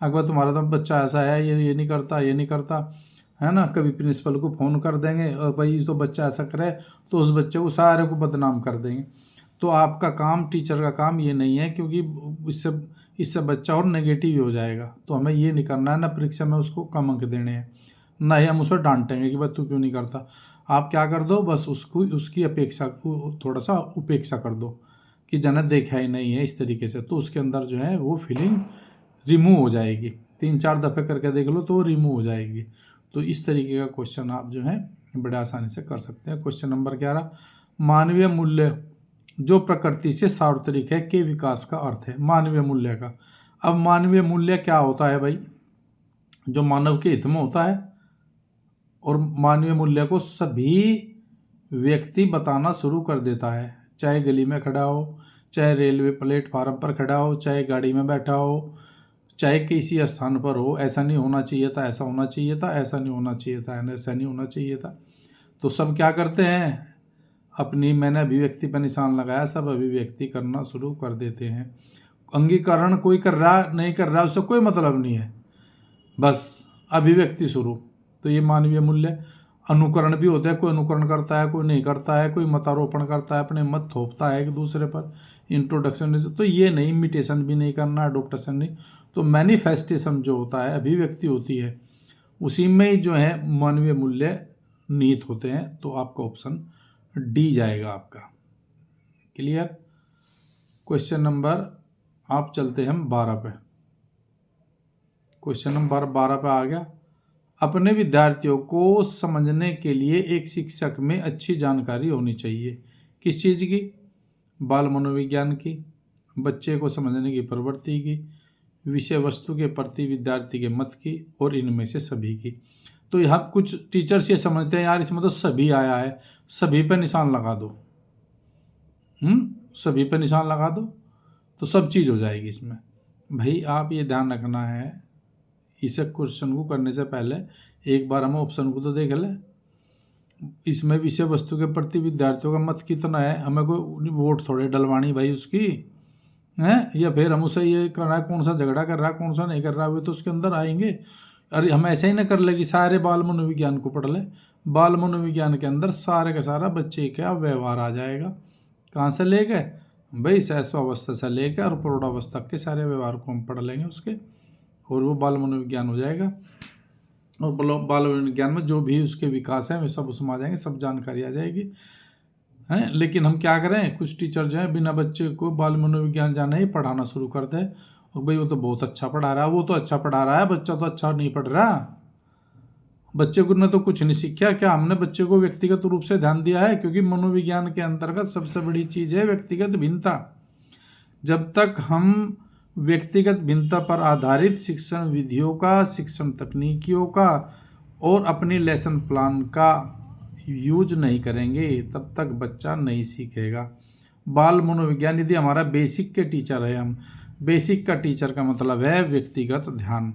अगर तुम्हारा तो बच्चा ऐसा है, ये नहीं करता, ये नहीं करता, है ना, कभी प्रिंसिपल को फ़ोन कर देंगे और भाई तो बच्चा ऐसा करे, तो उस बच्चे को सारे को बदनाम कर देंगे। तो आपका काम, टीचर का काम ये नहीं है, क्योंकि इससे बच्चा और नेगेटिव ही हो जाएगा। तो हमें ये नहीं करना है, ना परीक्षा में उसको कम अंक देने हैं, ना ही हम उसे डांटेंगे कि भाई तू क्यों नहीं करता। आप क्या कर दो, बस उसकी अपेक्षा को थोड़ा सा उपेक्षा कर दो कि जने देखा ही नहीं है इस तरीके से, तो उसके अंदर जो है वो फीलिंग रिमूव हो जाएगी। 3-4 दफ़े करके देख लो तो वो रिमूव हो जाएगी। तो इस तरीके का क्वेश्चन आप जो है बड़े आसानी से कर सकते हैं। क्वेश्चन नंबर 11, मानवीय मूल्य जो प्रकृति से सार्वत्रिक है के विकास का अर्थ है। मानवीय मूल्य का, अब मानवीय मूल्य क्या होता है भाई? जो मानव के हित में होता है, और मानवीय मूल्य को सभी व्यक्ति बताना शुरू कर देता है, चाहे गली में खड़ा हो, चाहे रेलवे प्लेटफार्म पर खड़ा हो, चाहे गाड़ी में बैठा हो, चाहे किसी स्थान पर हो। ऐसा नहीं होना चाहिए था, ऐसा होना चाहिए था, ऐसा नहीं होना चाहिए था, ऐसा नहीं होना चाहिए था। तो सब क्या करते हैं, अपनी मैंने अभिव्यक्ति पर निशान लगाया, सब अभिव्यक्ति करना शुरू कर देते हैं। अंगीकरण कोई कर रहा नहीं कर रहा उससे कोई मतलब नहीं है, बस अभिव्यक्ति शुरू। तो ये मानवीय मूल्य। अनुकरण भी होता है, कोई अनुकरण करता है, कोई नहीं करता है, कोई मतारोपण करता है, अपने मत थोपता है एक दूसरे पर, इंट्रोडक्शन। तो ये नहीं, इमिटेशन भी नहीं करना, अडोप्टेशन नहीं। तो मैनिफेस्टेशन जो होता है, अभिव्यक्ति होती है, उसी में ही जो है मानवीय मूल्य निहित होते हैं। तो आपका ऑप्शन डी जाएगा आपका। क्लियर? क्वेश्चन नंबर, आप चलते हैं 12 पे। क्वेश्चन नंबर 12 पे आ गया, अपने विद्यार्थियों को समझने के लिए एक शिक्षक में अच्छी जानकारी होनी चाहिए। किस चीज़ की? बाल मनोविज्ञान की, बच्चे को समझने की प्रवृत्ति की, विषय वस्तु के प्रति विद्यार्थी के मत की, और इनमें से सभी की। तो यहाँ कुछ टीचर्स ये समझते हैं यार इसमें तो सभी आया है, सभी पे निशान लगा दो। सभी पे निशान लगा दो तो सब चीज़ हो जाएगी इसमें। भाई आप ये ध्यान रखना है, इस क्वेश्चन को करने से पहले एक बार हम ऑप्शन को तो देख लें। इसमें विषय वस्तु के प्रति विद्यार्थियों का मत कितना है, हमें कोई वोट थोड़े डलवानी भाई उसकी है, या फिर हम उसे ये करना है कौन सा झगड़ा कर रहा है कौन सा नहीं कर रहा है, वो तो उसके अंदर आएंगे। अरे हम ऐसे ही ना कर ले कि सारे बाल मनोविज्ञान को पढ़ ले। बाल मनोविज्ञान के अंदर सारे का सारा बच्चे का व्यवहार आ जाएगा। कहाँ से लेके भाई, शैशवावस्था से लेकर और प्रौढ़ावस्था के सारे व्यवहार को हम पढ़ लेंगे उसके, और वो बाल मनोविज्ञान हो जाएगा। और बाल मनोविज्ञान में जो भी उसके विकास हैं वे सब उसमें आ जाएंगे, सब जानकारी आ जाएगी हैं। लेकिन हम क्या करें, कुछ टीचर जो है बिना बच्चे को बाल मनोविज्ञान जाने ही पढ़ाना शुरू कर दे, और भाई वो तो बहुत अच्छा पढ़ा रहा है, वो तो अच्छा पढ़ा रहा है, बच्चा तो अच्छा नहीं पढ़ रहा, बच्चे को ने तो कुछ नहीं सीखा। क्या हमने बच्चे को व्यक्तिगत रूप से ध्यान दिया है? क्योंकि मनोविज्ञान के अंतर्गत सबसे बड़ी चीज़ है व्यक्तिगत भिन्नता। जब तक हम व्यक्तिगत भिन्नता पर आधारित शिक्षण विधियों का, शिक्षण तकनीकियों का और अपनी लेसन प्लान का यूज नहीं करेंगे तब तक बच्चा नहीं सीखेगा। बाल मनोविज्ञान यदि हमारा बेसिक के टीचर है, हम बेसिक का टीचर का मतलब है व्यक्तिगत ध्यान।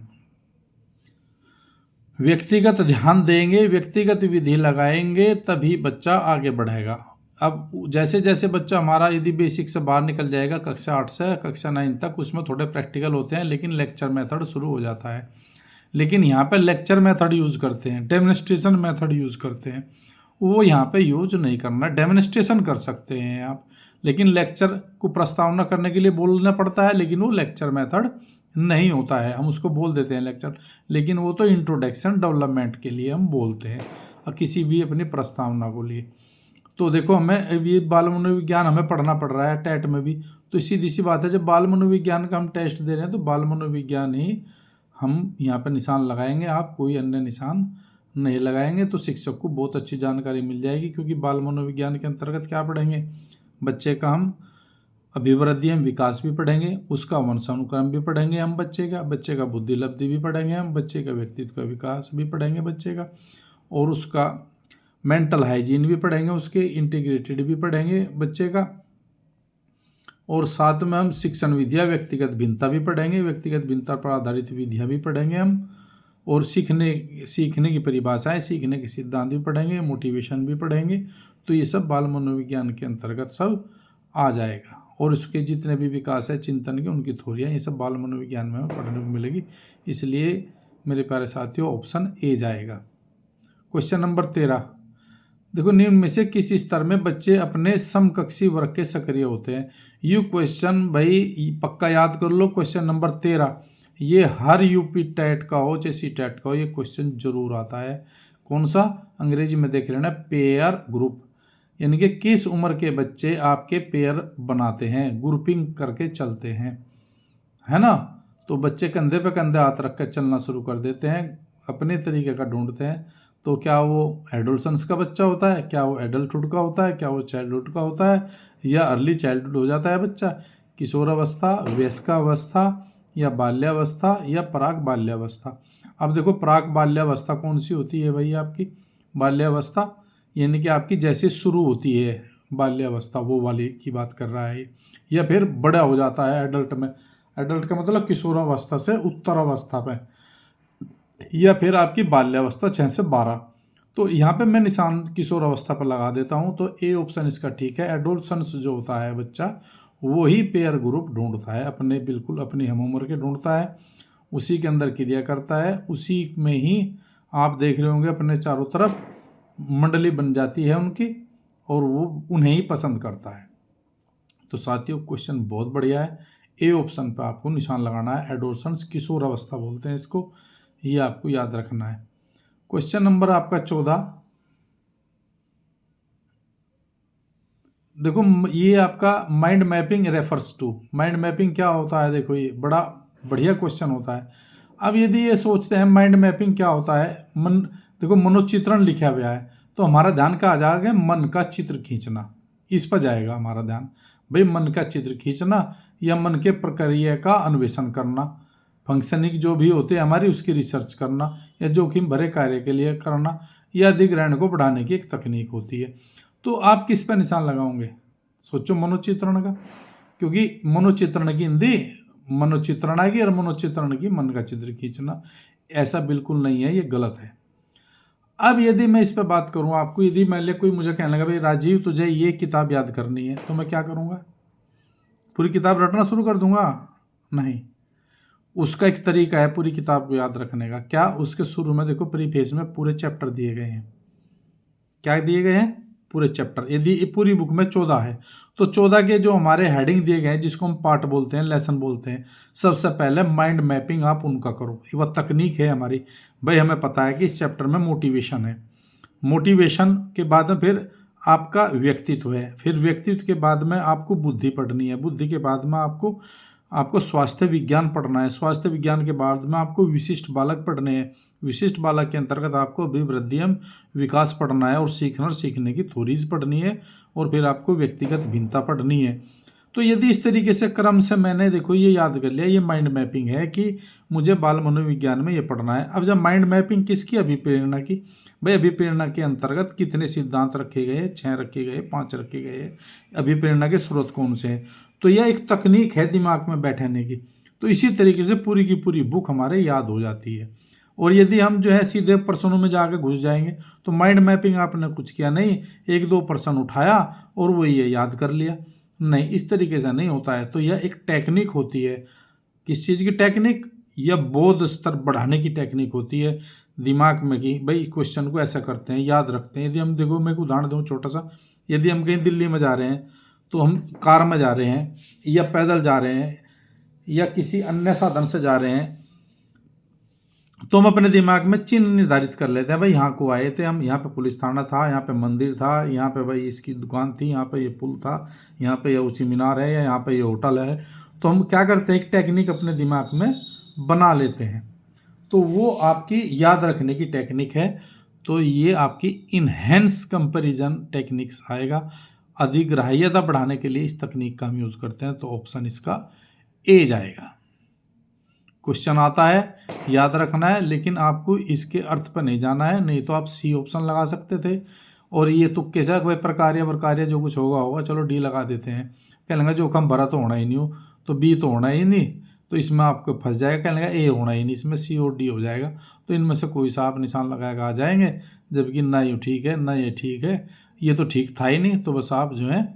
व्यक्तिगत ध्यान देंगे, व्यक्तिगत विधि लगाएंगे, तभी बच्चा आगे बढ़ेगा। अब जैसे जैसे बच्चा हमारा यदि बेसिक से बाहर निकल जाएगा, कक्षा 8 से कक्षा 9 तक, उसमें थोड़े प्रैक्टिकल होते हैं, लेकिन लेक्चर मेथड शुरू हो जाता है। लेकिन यहाँ पे लेक्चर मेथड यूज़ करते हैं, डेमोन्स्ट्रेशन मेथड यूज़ करते हैं, वो यहाँ पे यूज नहीं करना। डेमोन्स्ट्रेशन कर सकते हैं आप, लेकिन लेक्चर को प्रस्तावना करने के लिए बोलना पड़ता है, लेकिन वो लेक्चर मेथड नहीं होता है। हम उसको बोल देते हैं लेक्चर, लेकिन वो तो इंट्रोडक्शन डेवलपमेंट के लिए हम बोलते हैं, और किसी भी अपनी प्रस्तावना को लिए। तो देखो हमें ये बाल मनोविज्ञान हमें पढ़ना पड़ रहा है टेट में भी, तो सीधी सी बात है जब बाल मनोविज्ञान का हम टेस्ट दे रहे हैं तो बाल मनोविज्ञान ही हम यहाँ पर निशान लगाएंगे, आप कोई अन्य निशान नहीं लगाएंगे। तो शिक्षक को बहुत अच्छी जानकारी मिल जाएगी, क्योंकि बाल मनोविज्ञान के अंतर्गत क्या पढ़ेंगे, बच्चे का हम अभिवृद्धि एवं विकास भी पढ़ेंगे, उसका वंशानुक्रम भी पढ़ेंगे हम, बच्चे का बुद्धि लब्धि भी पढ़ेंगे हम, बच्चे का व्यक्तित्व का विकास भी पढ़ेंगे बच्चे का, और उसका मेंटल हाइजीन भी पढ़ेंगे, उसके इंटीग्रेटेड भी पढ़ेंगे बच्चे का, और साथ में हम शिक्षण विधिया व्यक्तिगत भिन्नता भी पढ़ेंगे, व्यक्तिगत भिन्नता पर आधारित विधियाँ भी पढ़ेंगे हम, और सीखने की परिभाषाएं, सीखने के सिद्धांत भी पढ़ेंगे, मोटिवेशन भी पढ़ेंगे। तो ये सब बाल मनोविज्ञान के अंतर्गत सब आ जाएगा, और उसके जितने भी विकास है चिंतन के, उनकी थ्योरियाँ, ये सब बाल मनोविज्ञान में हमें पढ़ने को मिलेगी। इसलिए मेरे प्यारे साथियों ऑप्शन ए जाएगा। क्वेश्चन नंबर 13, देखो निम्न में से किस स्तर में बच्चे अपने समकक्षी वर्ग के सक्रिय होते हैं। ये क्वेश्चन भाई पक्का याद कर लो, क्वेश्चन नंबर 13 ये हर यूपी टेट का हो चाहे सी टेट का हो, ये क्वेश्चन जरूर आता है। कौन सा, अंग्रेजी में देख लेना, पेयर ग्रुप, यानी कि किस उम्र के बच्चे आपके पेयर बनाते हैं, ग्रुपिंग करके चलते हैं, है ना। तो बच्चे कंधे पे कंधे हाथ रख कर चलना शुरू कर देते हैं, अपने तरीके का ढूंढते हैं। तो क्या वो एडोलसेंस का बच्चा होता है, क्या वो एडल्टहुड का होता है, क्या वो चाइल्डहुड का होता है, या अर्ली चाइल्डहुड हो जाता है बच्चा, किशोरावस्था, वयस्कावस्था, या बाल्यावस्था, या प्राक बाल्यावस्था। अब देखो प्राक बाल्यावस्था कौन सी होती है भाई आपकी, बाल्यावस्था यानी कि आपकी जैसे शुरू होती है बाल्यावस्था वो वाली की बात कर रहा है, या फिर बड़ा हो जाता है एडल्ट में, एडल्ट का मतलब किशोरावस्था से उत्तरावस्था में, या फिर आपकी बाल्यावस्था 6 से 12। तो यहाँ पे मैं निशान किशोरावस्था पर लगा देता हूँ, तो ए ऑप्शन इसका ठीक है। एडोलसेंस जो होता है बच्चा वो ही पेयर ग्रुप ढूंढता है, अपने बिल्कुल अपनी हम उम्र के ढूंढता है, उसी के अंदर क्रिया करता है, उसी में ही आप देख रहे होंगे अपने चारों तरफ मंडली बन जाती है उनकी, और वो उन्हें ही पसंद करता है। तो साथियों क्वेश्चन बहुत बढ़िया है, ए ऑप्शन पर आपको निशान लगाना है। एडोलसेंस किशोरावस्था बोलते हैं इसको, ये आपको याद रखना है। क्वेश्चन नंबर आपका 14, देखो ये आपका mind mapping refers to, mind mapping क्या होता है, देखो ये बड़ा बढ़िया क्वेश्चन होता है। अब यदि ये सोचते हैं माइंड मैपिंग क्या होता है, मन, देखो मनोचित्रण लिखा हुआ है, तो हमारा ध्यान कहाँ जाएगा, मन का चित्र खींचना, इस पर जाएगा हमारा ध्यान। भाई मन का चित्र खींचना या मन के प्रक्रिया का अन्वेषण करना, फंक्शनिंग जो भी होते हैं हमारी उसकी रिसर्च करना, या जोखिम भरे कार्य के लिए करना, या अधिग्रहण को बढ़ाने की एक तकनीक होती है। तो आप किस पर निशान लगाओगे, सोचो मनोचित्रण का, क्योंकि मनोचित्रण की हिंदी मनोचित्रण आएगी, और मनोचित्रण की मन का चित्र खींचना, ऐसा बिल्कुल नहीं है, ये गलत है। अब यदि मैं इस पर बात करूं आपको, यदि मान लिया कोई मुझे कहने लगा भाई राजीव तुझे ये किताब याद करनी है, तो मैं क्या करूंगा, पूरी किताब रटना शुरू कर दूंगा? नहीं, उसका एक तरीका है पूरी किताब को याद रखने का। क्या, उसके शुरू में देखो प्रीफेस में पूरे चैप्टर दिए गए हैं। क्या दिए गए हैं, पूरे चैप्टर। यदि पूरी बुक में 14 है तो 14 के जो हमारे हेडिंग दिए गए हैं, जिसको हम पार्ट बोलते हैं, लेसन बोलते हैं, सबसे पहले माइंड मैपिंग आप उनका करो। वह तकनीक है हमारी, भाई हमें पता है कि इस चैप्टर में मोटिवेशन है, मोटिवेशन के बाद में फिर आपका व्यक्तित्व है, फिर व्यक्तित्व के बाद में आपको बुद्धि पढ़नी है, बुद्धि के बाद में आपको स्वास्थ्य विज्ञान पढ़ना है, स्वास्थ्य विज्ञान के बाद में आपको विशिष्ट बालक पढ़ने हैं, विशिष्ट बालक के अंतर्गत आपको अभिवृद्धि एवं विकास पढ़ना है, और सीखने की थ्योरीज पढ़नी है, और फिर आपको व्यक्तिगत भिन्नता पढ़नी है। तो यदि इस तरीके से क्रम से मैंने देखो ये याद कर लिया, ये माइंड मैपिंग है कि मुझे बाल मनोविज्ञान में ये पढ़ना है। अब जब माइंड मैपिंग किसकी, अभिप्रेरणा की, भाई अभिप्रेरणा के अंतर्गत कितने सिद्धांत रखे गए, 6 रखे गए, 5 रखे गए, अभिप्रेरणा के स्रोत कौन से हैं। तो यह एक तकनीक है दिमाग में बैठने की। तो इसी तरीके से पूरी की पूरी बुक हमारे याद हो जाती है। और यदि हम जो है सीधे प्रश्नों में जाकर घुस जाएंगे तो माइंड मैपिंग आपने कुछ किया नहीं, 1-2 प्रश्न उठाया और वो ये याद कर लिया, नहीं, इस तरीके से नहीं होता है। तो यह एक टेक्निक होती है, किस चीज़ की टेक्निक, यह बोध स्तर बढ़ाने की टेक्निक होती है दिमाग में, कि भाई क्वेश्चन को ऐसा करते हैं, याद रखते हैं। यदि हम देखो, मैं एक उदाहरण दूँ छोटा सा, यदि हम कहीं दिल्ली में जा रहे हैं, तो हम कार में जा रहे हैं या पैदल जा रहे हैं या किसी अन्य साधन से जा रहे हैं, तो हम अपने दिमाग में चिन्ह निर्धारित कर लेते हैं, भाई यहाँ को आए थे हम, यहाँ पे पुलिस थाना था, यहाँ पे मंदिर था, यहाँ पे भाई इसकी दुकान थी, यहाँ पे ये पुल था, यहाँ पे ये ऊंची मीनार है, या यहाँ पे ये होटल है। तो हम क्या करते हैं, एक टेक्निक अपने दिमाग में बना लेते हैं, तो वो आपकी याद रखने की टेक्निक है। तो ये आपकी इनहेंस कंपैरिजन टेक्निक्स आएगा, अधिग्राह्यता बढ़ाने के लिए इस तकनीक का हम यूज़ करते हैं। तो ऑप्शन इसका ए जाएगा। क्वेश्चन आता है, याद रखना है, लेकिन आपको इसके अर्थ पर नहीं जाना है, नहीं तो आप सी ऑप्शन लगा सकते थे और ये तुक्के से कोई प्रकार्य वर्कार्य जो कुछ होगा चलो डी लगा देते हैं। कह लेंगे जो कम भरा तो होना ही नहीं हो, तो बी तो होना ही नहीं, तो इसमें आपको फंस जाएगा। कह लेंगे ए होना ही नहीं, इसमें सी और डी हो जाएगा। तो इनमें से कोई सा आप निशान लगाएगा आ जाएंगे, जबकि ना ये ठीक है ना ये ठीक है, ये तो ठीक था ही नहीं, तो बस आप जो है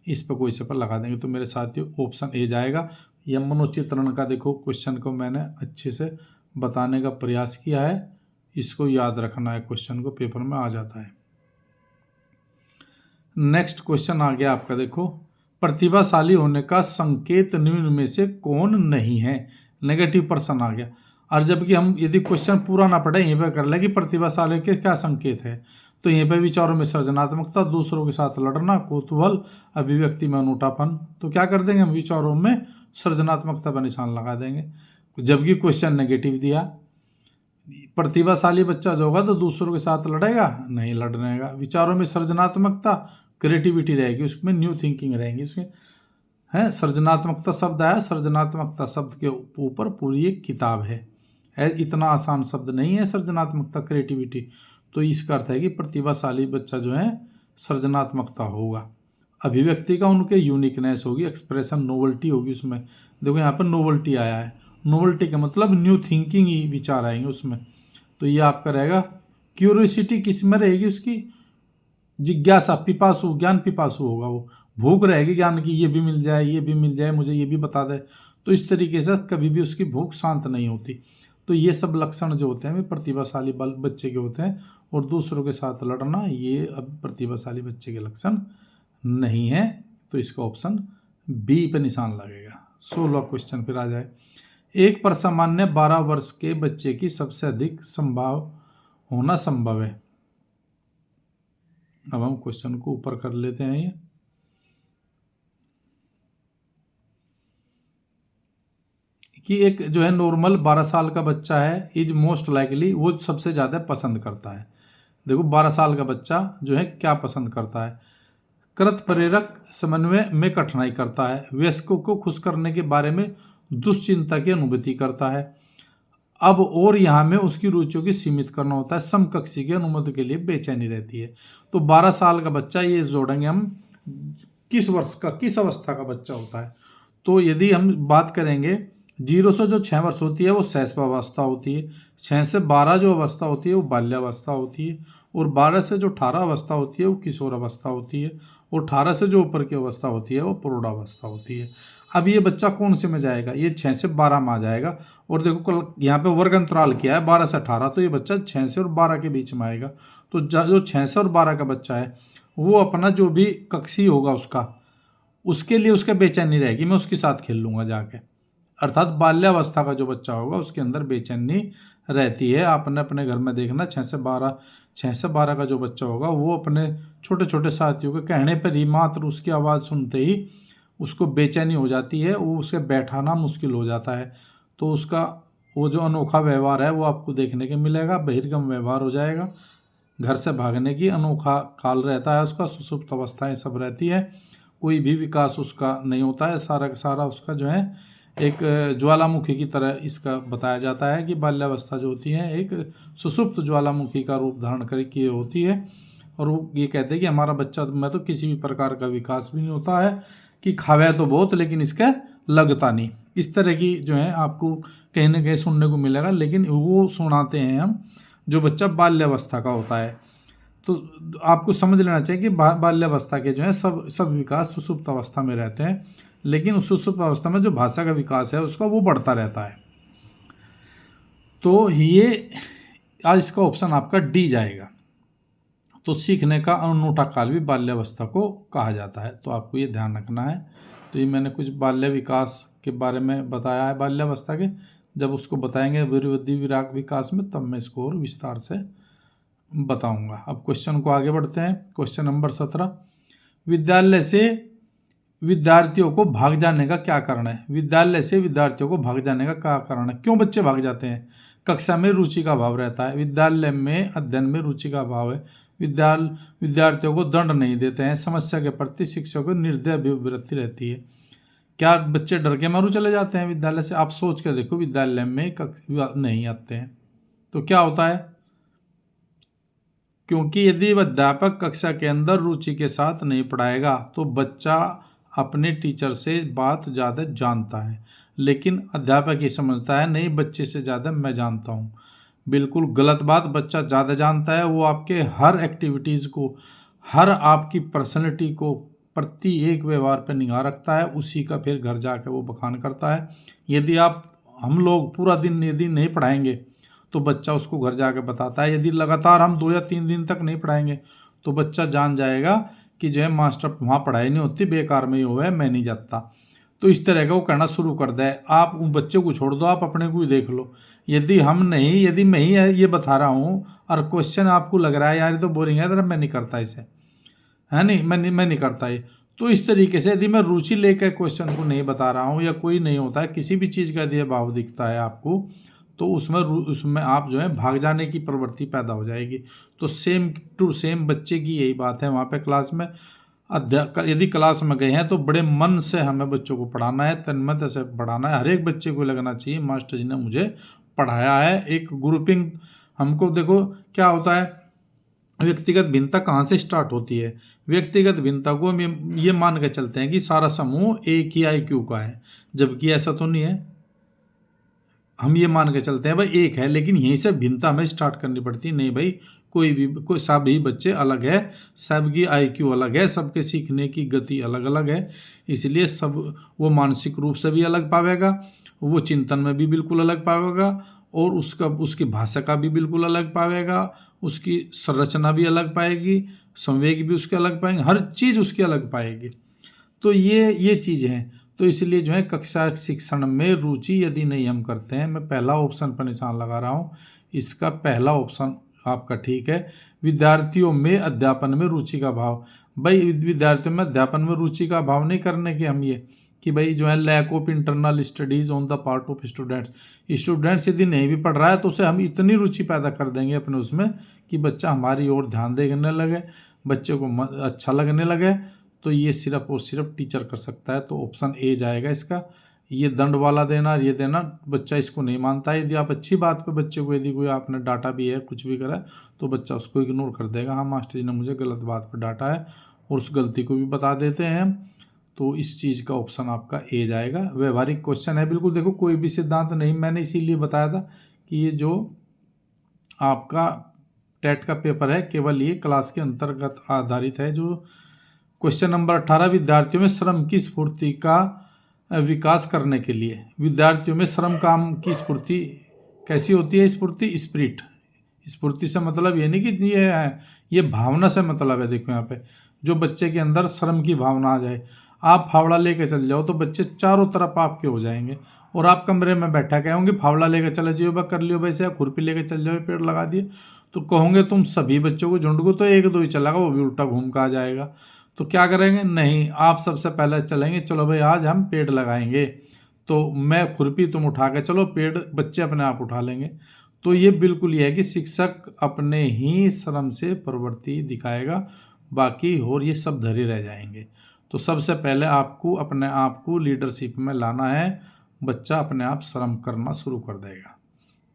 इस पर कोई से पर लगा देंगे। तो मेरे साथियों ऑप्शन ए जाएगा। यह मनोचित्रण का देखो क्वेश्चन को मैंने अच्छे से बताने का प्रयास किया है, इसको याद रखना है, क्वेश्चन को पेपर में आ जाता है। नेक्स्ट क्वेश्चन आ गया आपका, देखो प्रतिभाशाली होने का संकेत निम्न में से कौन नहीं है। नेगेटिव पर्सन आ गया। और जबकि हम यदि क्वेश्चन पूरा ना पढ़े यहीं पर कर ले कि प्रतिभाशाली के क्या संकेत है, तो यहीं पर विचारों में सृजनात्मकता, दूसरों के साथ लड़ना, कौतूहल, अभिव्यक्ति में अनूठापन। तो क्या कर देंगे हम, विचारों में सृजनात्मकता पर निशान लगा देंगे। जबकि क्वेश्चन नेगेटिव दिया। प्रतिभाशाली बच्चा जो होगा तो दूसरों के साथ लड़ेगा नहीं, लड़नेगा। विचारों में सृजनात्मकता, क्रिएटिविटी रहेगी, उसमें न्यू थिंकिंग रहेगी, उसमें है सृजनात्मकता शब्द आया। सृजनात्मकता शब्द के ऊपर पूरी एक किताब है, इतना आसान शब्द नहीं है सृजनात्मकता, क्रिएटिविटी। तो इसका अर्थ है कि प्रतिभाशाली बच्चा जो है सृजनात्मकता होगा। अभिव्यक्ति का उनके यूनिकनेस होगी, एक्सप्रेशन, नोवल्टी होगी उसमें। देखो यहाँ पर नोवल्टी आया है, नोवल्टी का मतलब न्यू थिंकिंग ही विचार आएंगे उसमें। तो ये आपका रहेगा। क्यूरियोसिटी किस में रहेगी, उसकी जिज्ञासा, पिपासु, ज्ञान पिपासु होगा वो, भूख रहेगी ज्ञान की, ये भी मिल जाए, ये भी मिल जाए, मुझे ये भी बता दे। तो इस तरीके से कभी भी उसकी भूख शांत नहीं होती। तो ये सब लक्षण जो होते हैं वे प्रतिभाशाली बच्चे के होते हैं। और दूसरों के साथ लड़ना ये अब प्रतिभाशाली बच्चे के लक्षण नहीं है। तो इसका ऑप्शन बी पे निशान लगेगा। 16वां क्वेश्चन फिर आ जाए। एक पर सामान्य 12 वर्ष के बच्चे की सबसे अधिक संभाव होना संभव है। अब हम क्वेश्चन को ऊपर कर लेते हैं। ये कि एक जो है नॉर्मल 12 साल का बच्चा है, इज मोस्ट लाइकली, वो सबसे ज़्यादा पसंद करता है। देखो 12 साल का बच्चा जो है क्या पसंद करता है, कृत प्रेरक समन्वय में कठिनाई करता है, वयस्कों को खुश करने के बारे में दुश्चिंता की अनुभूति करता है। अब और यहाँ में उसकी रुचियों की सीमित करना होता है, समकक्षी की अनुमति के लिए बेचैनी रहती है। तो 12 साल का बच्चा, ये जोड़ेंगे हम किस वर्ष का, किस अवस्था का बच्चा होता है। तो यदि हम बात करेंगे 0 से जो 6 वर्ष होती है वो शैशवावस्था होती है, 6 से 12 जो अवस्था होती है वो बाल्यावस्था होती है, और 12 से जो 18 अवस्था होती है वो किशोर अवस्था होती है, और 18 से जो ऊपर की अवस्था होती है वो प्रौढ़ावस्था होती है। अब ये बच्चा कौन से में जाएगा, ये 6 से 12 में आ जाएगा। और देखो कल यहाँ पे वर्ग अंतराल किया है 12 से 18, तो ये बच्चा 6 से और 12 के बीच में आएगा। तो जो 6 से और 12 का बच्चा है वो अपना जो भी कक्षी होगा उसके लिए उसके बेचैनी रहेगी, मैं उसके साथ खेल लूँगा जाके। अर्थात बाल्यावस्था का जो बच्चा होगा उसके अंदर बेचैनी रहती है। आपने अपने घर में देखना 6 से 12 का जो बच्चा होगा वो अपने छोटे छोटे साथियों के कहने पर ही, मात्र उसकी आवाज़ सुनते ही उसको बेचैनी हो जाती है, वो उसे बैठाना मुश्किल हो जाता है। तो उसका वो जो अनोखा व्यवहार है वो आपको देखने के मिलेगा, बहिर्गम व्यवहार हो जाएगा, घर से भागने की अनोखा काल रहता है उसका, सुसुप्त अवस्थाएं सब रहती है, कोई भी विकास उसका नहीं होता है, सारा का सारा उसका जो है एक ज्वालामुखी की तरह इसका बताया जाता है कि बाल्यावस्था जो होती है एक सुसुप्त ज्वालामुखी का रूप धारण करके होती है। और वो ये कहते हैं कि हमारा बच्चा में तो किसी भी प्रकार का विकास भी नहीं होता है, कि खावे तो बहुत लेकिन इसका लगता नहीं। इस तरह की जो है आपको कहीं ना कहीं सुनने को मिलेगा, लेकिन वो सुनाते हैं हम जो बच्चा बाल्यावस्था का होता है। तो आपको समझ लेना चाहिए कि बाल्यावस्था के जो है सब विकास सुसुप्त अवस्था में रहते हैं, लेकिन उस सुसुप्त अवस्था में जो भाषा का विकास है उसका वो बढ़ता रहता है। तो ये आज इसका ऑप्शन आपका डी जाएगा। तो सीखने का अनूठा काल भी बाल्यावस्था को कहा जाता है, तो आपको ये ध्यान रखना है। तो ये मैंने कुछ बाल्य विकास के बारे में बताया है बाल्यावस्था के, जब उसको बताएंगे वीरवृद्धि विराग विकास में तब मैं इसको और विस्तार से बताऊंगा। अब क्वेश्चन को आगे बढ़ते हैं। क्वेश्चन नंबर 17, विद्यालय से विद्यार्थियों को भाग जाने का क्या कारण है। विद्यालय से विद्यार्थियों को भाग जाने का क्या कारण है, क्यों बच्चे भाग जाते हैं। कक्षा में रुचि का अभाव रहता है, विद्यालय में अध्ययन में रुचि का अभाव है, विद्यार्थियों को दंड नहीं देते हैं, समस्या के प्रति शिक्षकों को निर्दय अभिवृत्ति रहती है। क्या बच्चे डर के मारू चले जाते हैं विद्यालय से। आप सोच कर देखो, विद्यालय में नहीं आते हैं तो क्या होता है, क्योंकि यदि अध्यापक कक्षा के अंदर रुचि के साथ नहीं पढ़ाएगा तो बच्चा अपने टीचर से बात ज़्यादा जानता है, लेकिन अध्यापक ये समझता है नहीं, बच्चे से ज़्यादा मैं जानता हूँ। बिल्कुल गलत बात। बच्चा ज़्यादा जानता है, वो आपके हर एक्टिविटीज़ को, हर आपकी पर्सनैलिटी को, प्रति एक व्यवहार पर निगाह रखता है, उसी का फिर घर जाकर वो बखान करता है। यदि हम लोग पूरा दिन यदि नहीं पढ़ाएंगे तो बच्चा उसको घर जाकर बताता है। यदि लगातार हम 2 या 3 दिन तक नहीं पढ़ाएंगे तो बच्चा जान जाएगा कि जो है मास्टर वहाँ पढ़ाई नहीं होती, बेकार में ही हुआ है, मैं नहीं जाता। तो इस तरह का वो कहना शुरू कर दे। आप उन बच्चों को छोड़ दो, आप अपने को ही देख लो। यदि मैं ही ये बता रहा हूँ और क्वेश्चन आपको लग रहा है यार ये तो बोरिंग है, तो मैं नहीं करता इसे, है नहीं, मैं नहीं करता ये। तो इस तरीके से यदि मैं रुचि लेकर क्वेश्चन को नहीं बता रहा हूँ, या कोई नहीं होता है, किसी भी चीज़ का यदि भाव दिखता है आपको, तो उसमें आप जो है भाग जाने की प्रवृत्ति पैदा हो जाएगी। तो सेम टू सेम बच्चे की यही बात है। वहाँ पे क्लास में यदि क्लास में गए हैं तो बड़े मन से हमें बच्चों को पढ़ाना है, तन्मयता से पढ़ाना है। हर एक बच्चे को लगना चाहिए मास्टर जी ने मुझे पढ़ाया है। एक ग्रुपिंग, हमको देखो क्या होता है, व्यक्तिगत भिन्नता कहाँ से स्टार्ट होती है। व्यक्तिगत भिन्नता को हम ये मान के चलते हैं कि सारा समूह एक ही IQ का है, जबकि ऐसा तो नहीं है। हम ये मान के चलते हैं भाई एक है, लेकिन यहीं से भिन्नता हमें स्टार्ट करनी पड़ती। नहीं भाई, कोई सभी बच्चे अलग है, सबकी IQ अलग है, सबके सीखने की गति अलग अलग है। इसलिए सब वो मानसिक रूप से भी अलग पावेगा, वो चिंतन में भी बिल्कुल अलग पावेगा, और उसकी भाषा का भी बिल्कुल अलग पावेगा, उसकी संरचना भी अलग पाएगी, संवेग भी उसके अलग पाएंगे, हर चीज़ उसकी अलग पाएगी। तो ये चीज़ है। तो इसलिए जो है कक्षा शिक्षण में रुचि यदि नहीं हम करते हैं, मैं पहला ऑप्शन पर निशान लगा रहा हूँ, इसका पहला ऑप्शन आपका ठीक है। विद्यार्थियों में अध्यापन में रुचि का भाव। भाई विद्यार्थियों में अध्यापन में रुचि का भाव नहीं करने के हम ये कि भाई जो है lack of internal studies on the part of students यदि नहीं भी पढ़ रहा है तो उसे हम इतनी रुचि पैदा कर देंगे अपने उसमें कि बच्चा हमारी ओर ध्यान देने लगे, बच्चे को अच्छा लगने लगे। तो ये सिर्फ और सिर्फ टीचर कर सकता है। तो ऑप्शन ए जाएगा इसका। ये दंड वाला देना, ये देना, बच्चा इसको नहीं मानता है। यदि आप अच्छी बात पे बच्चे को यदि कोई आपने डांटा भी है, कुछ भी करा है, तो बच्चा उसको इग्नोर कर देगा। हाँ मास्टर जी ने मुझे गलत बात पर डांटा है, और उस गलती को भी बता देते हैं। तो इस चीज़ का ऑप्शन आपका ए जाएगा। व्यवहारिक क्वेश्चन है बिल्कुल। देखो कोई भी सिद्धांत नहीं, मैंने इसीलिए बताया था कि ये जो आपका टेट का पेपर है केवल ये क्लास के अंतर्गत आधारित है। जो क्वेश्चन नंबर 18, विद्यार्थियों में श्रम की स्फूर्ति का विकास करने के लिए। विद्यार्थियों में श्रम काम की स्फूर्ति कैसी होती है? स्फूर्ति से मतलब ये नहीं कि ये भावना से मतलब है। देखो यहाँ पे जो बच्चे के अंदर श्रम की भावना आ जाए, आप फावड़ा लेके चल जाओ तो बच्चे चारों तरफ आपके हो जाएंगे, और आप कमरे में बैठा कहोगे फावड़ा लेके चले जाओ, बा कर लियो वैसे, खुरपी लेके चल जाओ, पेड़ लगा दिए, तो कहोगे तुम सभी बच्चों को झुंड को, तो एक दो ही चलेगा, वो भी उल्टा घूम के आ जाएगा। तो क्या करेंगे? नहीं, आप सबसे पहले चलेंगे, चलो भाई आज हम पेड़ लगाएंगे, तो मैं खुरपी, तुम उठा के चलो, पेड़ बच्चे अपने आप उठा लेंगे। तो ये बिल्कुल ये है कि शिक्षक अपने ही श्रम से प्रवृत्ति दिखाएगा, बाकी और ये सब धरे रह जाएंगे। तो सबसे पहले आपको अपने आप को लीडरशिप में लाना है, बच्चा अपने आप श्रम करना शुरू कर देगा।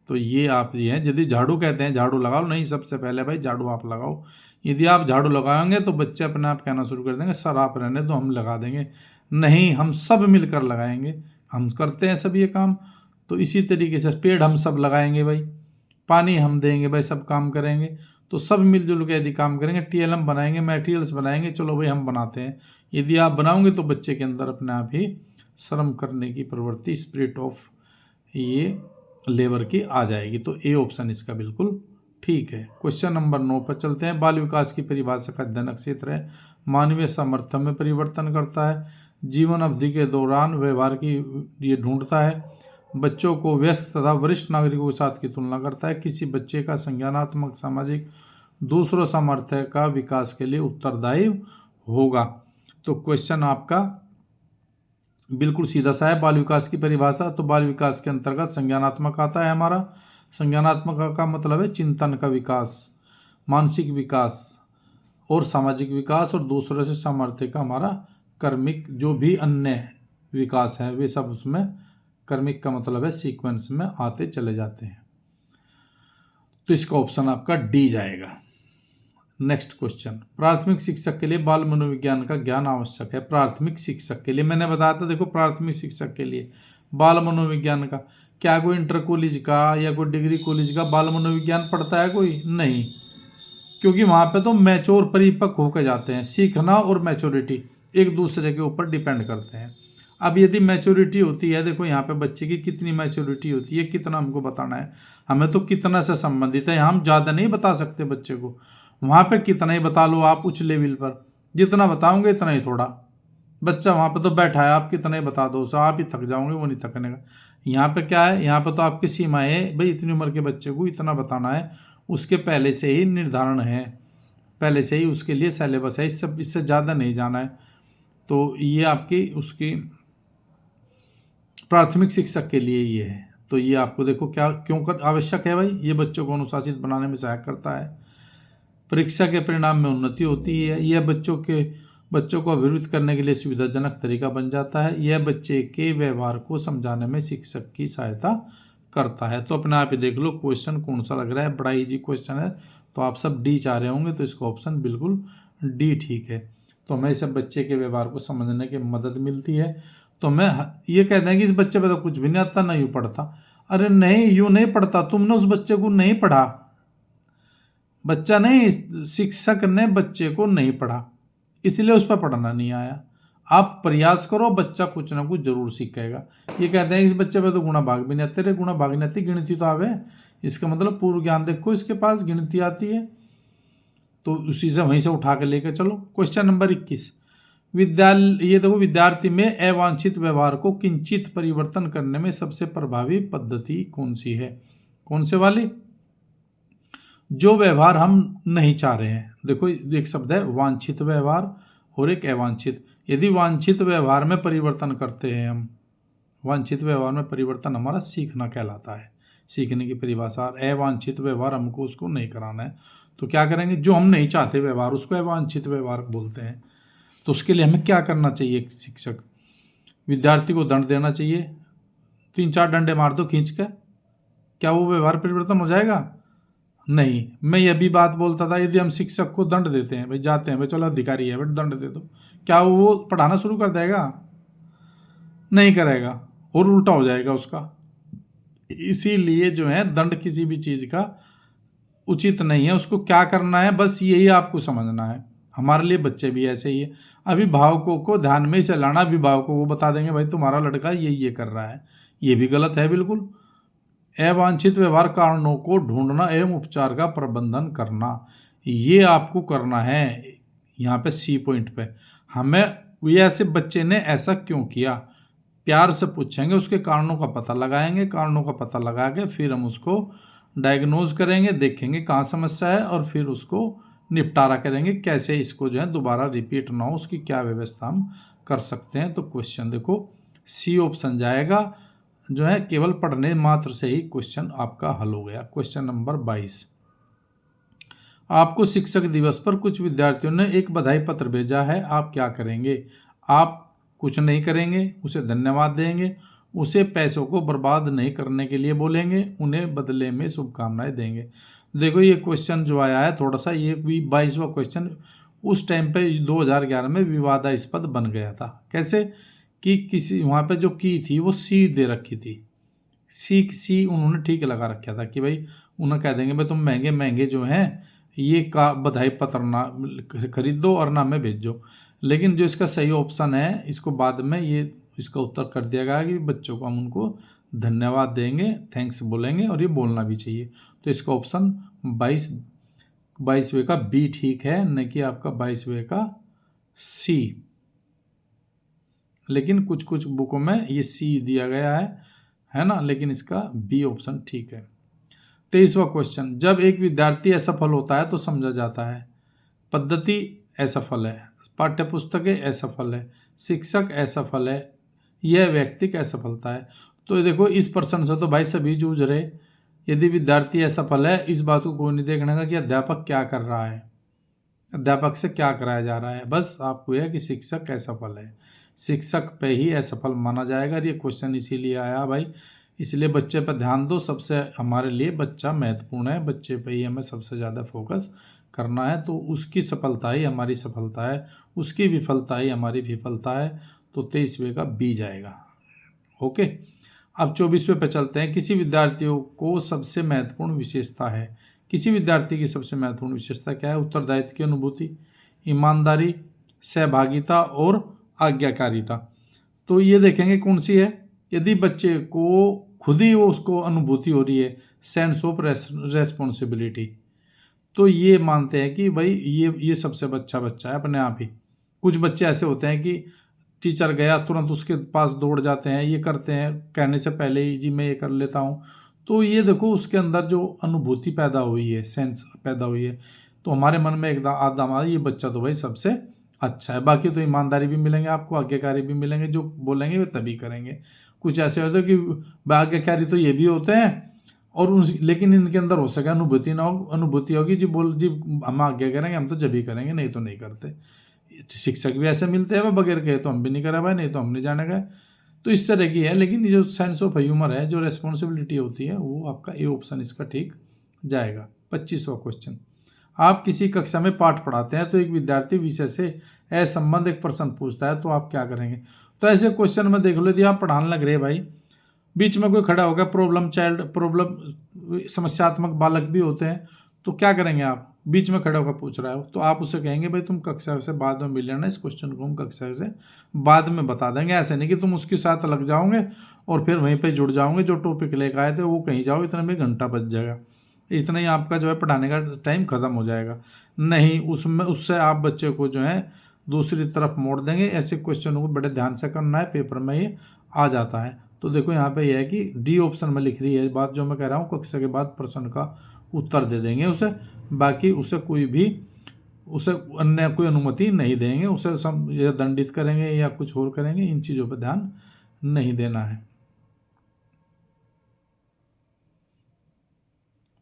तो ये आप ये हैं, यदि झाड़ू कहते हैं झाड़ू लगाओ, नहीं, सबसे पहले भाई झाड़ू आप लगाओ। यदि आप झाड़ू लगाएंगे तो बच्चे अपने आप कहना शुरू कर देंगे सर आप रहने दो, हम लगा देंगे। नहीं, हम सब मिलकर लगाएंगे, हम करते हैं सब ये काम। तो इसी तरीके से पेड़ हम सब लगाएंगे भाई, पानी हम देंगे भाई, सब काम करेंगे। तो सब मिलजुल के यदि काम करेंगे, TLM बनाएंगे, मटेरियल्स बनाएंगे, चलो भाई हम बनाते हैं। यदि आप बनाओगे तो बच्चे के अंदर अपने आप ही श्रम करने की प्रवृत्ति, स्पिरिट ऑफ ये लेबर की आ जाएगी। तो ए ऑप्शन इसका बिल्कुल ठीक है। क्वेश्चन नंबर 9 पर चलते हैं। बाल विकास की परिभाषा का अध्ययन क्षेत्र है, मानवीय सामर्थ्य में परिवर्तन करता है, जीवन अवधि के दौरान व्यवहार की ये ढूंढता है, बच्चों को वयस्क तथा वरिष्ठ नागरिकों के साथ की तुलना करता है, किसी बच्चे का संज्ञानात्मक, सामाजिक, दूसरों सामर्थ्य का विकास के लिए उत्तरदायी होगा। तो क्वेश्चन आपका बिल्कुल सीधा सा है। बाल विकास की परिभाषा, तो बाल विकास के अंतर्गत संज्ञानात्मक आता है हमारा। संज्ञानात्मक का मतलब है चिंतन का विकास, मानसिक विकास और सामाजिक विकास, और दूसरे से सामर्थ्य का हमारा कर्मिक, जो भी अन्य विकास है वे सब उसमें, कर्मिक का मतलब है सीक्वेंस में आते चले जाते हैं। तो इसका ऑप्शन आपका डी जाएगा। नेक्स्ट क्वेश्चन, प्राथमिक शिक्षक के लिए बाल मनोविज्ञान का ज्ञान आवश्यक है। प्राथमिक शिक्षक के लिए मैंने बताया था, देखो प्राथमिक शिक्षक के लिए बाल मनोविज्ञान का, क्या कोई इंटर कॉलेज का या कोई डिग्री कॉलेज का बाल मनोविज्ञान पढ़ता है? कोई नहीं, क्योंकि वहाँ पे तो मैच्योर परिपक्व होकर जाते हैं। सीखना और मैच्योरिटी एक दूसरे के ऊपर डिपेंड करते हैं। अब यदि मैच्योरिटी होती है, देखो यहाँ पे बच्चे की कितनी मैच्योरिटी होती है, कितना हमको बताना है, हमें तो कितना से संबंधित है, हम ज़्यादा नहीं बता सकते बच्चे को। वहाँ पे कितना ही बता लो आप उच्च लेवल पर, जितना बताओगे इतना ही थोड़ा। बच्चा वहाँ पे तो बैठा है, आप कितना ही बता दो उसे, आप ही थक जाओगे, वो नहीं थकने का। यहाँ पे क्या है, यहाँ पे तो आपकी सीमा है भाई, इतनी उम्र के बच्चे को इतना बताना है, उसके पहले से ही निर्धारण है, पहले से ही उसके लिए सिलेबस है, इससे ज़्यादा नहीं जाना है। तो ये आपकी उसकी प्राथमिक शिक्षक के लिए ये है। तो ये आपको देखो क्या क्यों कर आवश्यक है भाई, ये बच्चों को अनुशासित बनाने में सहायक करता है, परीक्षा के परिणाम में उन्नति होती है, यह बच्चों को अभिवृद्ध करने के लिए सुविधाजनक तरीका बन जाता है, यह बच्चे के व्यवहार को समझाने में शिक्षक की सहायता करता है। तो अपने आप ही देख लो क्वेश्चन कौन सा लग रहा है, बड़ा इजी क्वेश्चन है। तो आप सब डी चाह रहे होंगे, तो इसका ऑप्शन बिल्कुल डी ठीक है। तो हमें सब बच्चे के व्यवहार को समझने की मदद मिलती है। तो मैं ये कहते हैं कि इस बच्चे पे तो कुछ भी नहीं आता, ना यूँ पढ़ता। अरे नहीं, यूँ नहीं पढ़ता, तुमने उस बच्चे को नहीं पढ़ा, बच्चा नहीं, शिक्षक ने बच्चे को नहीं पढ़ा, इसलिए उस पर पढ़ना नहीं आया। आप प्रयास करो, बच्चा कुछ ना कुछ जरूर सीखेगा। ये कहते हैं कि इस बच्चे पे तो गुणा भाग भी नहीं आते, रे गुणा भाग नहीं आती, गिनती तो आवे। इसका मतलब पूर्व ज्ञान देखो, इसके पास गिनती आती है, तो उसी से वहीं से उठा के लेके चलो। क्वेश्चन नंबर 21, ये देखो, विद्यार्थी में अवांछित व्यवहार को किंचित परिवर्तन करने में सबसे प्रभावी पद्धति कौन सी है? कौन से वाली? जो व्यवहार हम नहीं चाह रहे हैं। देखो एक शब्द है वांछित व्यवहार और एक अवांछित। यदि वांछित व्यवहार में परिवर्तन करते हैं हम, वांछित व्यवहार में परिवर्तन हमारा सीखना कहलाता है, सीखने की परिभाषा। अवांछित व्यवहार हमको उसको नहीं कराना है, तो क्या करेंगे, जो हम नहीं चाहते व्यवहार उसको अवांछित व्यवहार बोलते हैं। तो उसके लिए हमें क्या करना चाहिए? शिक्षक विद्यार्थी को दंड देना चाहिए, 3-4 डंडे मार दो खींच के, क्या वो व्यवहार परिवर्तन हो जाएगा? नहीं। मैं यह भी बात बोलता था, यदि हम शिक्षक को दंड देते हैं, भाई जाते हैं, भाई चलो अधिकारी है, भाई दंड दे दो, क्या वो पढ़ाना शुरू कर देगा? नहीं करेगा, और उल्टा हो जाएगा उसका। इसीलिए जो है दंड किसी भी चीज़ का उचित नहीं है। उसको क्या करना है, बस यही आपको समझना है। हमारे लिए बच्चे भी ऐसे ही है, अभिभावकों को ध्यान में से लाना, अभिभावकों को बता देंगे भाई तुम्हारा लड़का ये कर रहा है, ये भी गलत है बिल्कुल। अवांछित व्यवहार कारणों को ढूंढना एवं उपचार का प्रबंधन करना, ये आपको करना है। यहाँ पे सी पॉइंट पे हमें ये ऐसे बच्चे ने ऐसा क्यों किया, प्यार से पूछेंगे, उसके कारणों का पता लगाएंगे, कारणों का पता लगा के फिर हम उसको डायग्नोज करेंगे, देखेंगे कहाँ समस्या है, और फिर उसको निपटारा करेंगे, कैसे इसको जो है दोबारा रिपीट ना हो, उसकी क्या व्यवस्था हम कर सकते हैं। तो क्वेश्चन देखो सी ऑप्शन जाएगा, जो है केवल पढ़ने मात्र से ही क्वेश्चन आपका हल हो गया। क्वेश्चन नंबर 22, आपको शिक्षक दिवस पर कुछ विद्यार्थियों ने एक बधाई पत्र भेजा है, आप क्या करेंगे? आप कुछ नहीं करेंगे, उसे धन्यवाद देंगे, उसे पैसों को बर्बाद नहीं करने के लिए बोलेंगे, उन्हें बदले में शुभकामनाएं देंगे। देखो ये क्वेश्चन जो आया है थोड़ा सा, ये 22वां क्वेश्चन उस टाइम पे 2011 में विवादास्पद बन गया था। कैसे कि किसी वहाँ पे जो की थी वो सी दे रखी थी, सी उन्होंने ठीक लगा रखा था कि भाई उन्हें कह देंगे भाई तुम महंगे महंगे जो हैं ये का बधाई पत्र ना खरीद दो और ना में भेजो। लेकिन जो इसका सही ऑप्शन है, इसको बाद में ये इसका उत्तर कर दिया गया कि बच्चों को हम उनको धन्यवाद देंगे, थैंक्स बोलेंगे, और ये बोलना भी चाहिए। तो इसका ऑप्शन 22वें का बी ठीक है, न कि आपका 22वें का सी। लेकिन कुछ कुछ बुकों में ये सी दिया गया है ना, लेकिन इसका बी ऑप्शन ठीक है। 23वां क्वेश्चन, जब एक विद्यार्थी असफल होता है तो समझा जाता है पद्धति असफल है, पाठ्यपुस्तकें असफल है, शिक्षक असफल है, यह व्यक्तिक असफलता है। तो देखो इस प्रश्न से तो भाई सभी जूझ रहे। यदि विद्यार्थी असफल है, इस बात को कोई नहीं देखने का कि अध्यापक क्या कर रहा है, अध्यापक से क्या कराया जा रहा है, बस आपको यह कि शिक्षक असफल है, शिक्षक पे ही असफल माना जाएगा। ये क्वेश्चन इसीलिए आया भाई, इसलिए बच्चे पर ध्यान दो। सबसे हमारे लिए बच्चा महत्वपूर्ण है, बच्चे पे ही हमें सबसे ज़्यादा फोकस करना है, तो उसकी सफलता ही हमारी सफलता है, उसकी विफलता ही हमारी विफलता है। तो 23वें का बी जाएगा। ओके, अब 24वें पे चलते हैं। किसी विद्यार्थियों को सबसे महत्वपूर्ण विशेषता है। किसी विद्यार्थी की सबसे महत्वपूर्ण विशेषता क्या है? उत्तरदायित्व की अनुभूति, ईमानदारी, सहभागिता और आज्ञाकारिता। तो ये देखेंगे कौन सी है। यदि बच्चे को खुद ही वो उसको अनुभूति हो रही है, सेंस ऑफ रेस्पॉन्सिबिलिटी, तो ये मानते हैं कि भाई ये सबसे अच्छा बच्चा है अपने आप ही। कुछ बच्चे ऐसे होते हैं कि टीचर गया तुरंत उसके पास दौड़ जाते हैं, ये करते हैं कहने से पहले ही, जी मैं ये कर लेता हूँ। तो ये देखो उसके अंदर जो अनुभूति पैदा हुई है, सेंस पैदा हुई है, तो हमारे मन में एकदम आदम आ ये बच्चा तो भाई सबसे अच्छा है। बाकी तो ईमानदारी भी मिलेंगे आपको, आज्ञाकारी भी मिलेंगे, जो बोलेंगे वे तभी करेंगे। कुछ ऐसे होते हैं कि आज्ञाकारी तो ये भी होते हैं और लेकिन इनके अंदर हो सके अनुभूति ना हो। अनुभूति होगी जी जी हम आज्ञा करेंगे, हम तो जब ही करेंगे, नहीं तो नहीं करते। शिक्षक भी ऐसे मिलते हैं वह बगैर कहे तो हम भी नहीं करा भाई, नहीं तो हम नहीं जाने गए। तो इस तरह की है। लेकिन ये जो सेंस ऑफ ह्यूमर है, जो रेस्पॉन्सिबिलिटी होती है, वो आपका ए ऑप्शन इसका ठीक जाएगा। 25वां क्वेश्चन, आप किसी कक्षा में पाठ पढ़ाते हैं तो एक विद्यार्थी विषय से असंबद्ध एक प्रश्न पूछता है, तो आप क्या करेंगे? तो ऐसे क्वेश्चन में देख लो, यदि आप पढ़ाने लग रहे भाई, बीच में कोई खड़ा हो गया, प्रॉब्लम समस्यात्मक बालक भी होते हैं, तो क्या करेंगे आप? बीच में खड़ा होकर पूछ रहा हो तो आप उसे कहेंगे भाई तुम कक्षा से बाद में मिल लेना, इस क्वेश्चन को हम कक्षा से बाद में बता देंगे। ऐसे नहीं कि तुम उसके साथ लग जाओगे और फिर वहीं पे जुड़ जाओगे, जो टॉपिक लेकर आए थे वो कहीं जाओ, इतने में घंटा बच जाएगा, इतना ही आपका जो है पढ़ाने का टाइम खत्म हो जाएगा। नहीं, उससे आप बच्चे को जो है दूसरी तरफ मोड़ देंगे। ऐसे क्वेश्चनों को बड़े ध्यान से करना है, पेपर में ये आ जाता है। तो देखो यहाँ पे यह है कि डी ऑप्शन में लिख रही है बात जो मैं कह रहा हूँ, कक्षा के बाद प्रश्न का उत्तर दे देंगे उसे, बाकी उसे अन्य कोई अनुमति नहीं देंगे, उसे या दंडित करेंगे या कुछ और करेंगे, इन चीज़ों पर ध्यान नहीं देना है।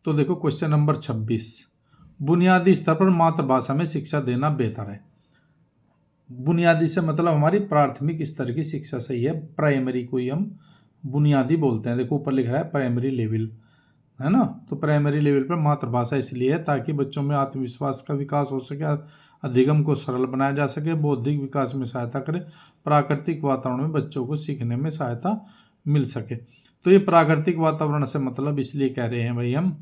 तो देखो क्वेश्चन नंबर 26, बुनियादी स्तर पर मातृभाषा में शिक्षा देना बेहतर है। बुनियादी से मतलब हमारी प्राथमिक स्तर की शिक्षा सही है, प्राइमरी को ही हम बुनियादी बोलते हैं। देखो ऊपर लिख रहा है प्राइमरी लेवल, है ना। तो प्राइमरी लेवल पर मातृभाषा इसलिए है ताकि बच्चों में आत्मविश्वास का विकास हो सके, अधिगम को सरल बनाया जा सके, बौद्धिक विकास में सहायता करे, प्राकृतिक वातावरण में बच्चों को सीखने में सहायता मिल सके। तो ये प्राकृतिक वातावरण से मतलब इसलिए कह रहे हैं भाई हम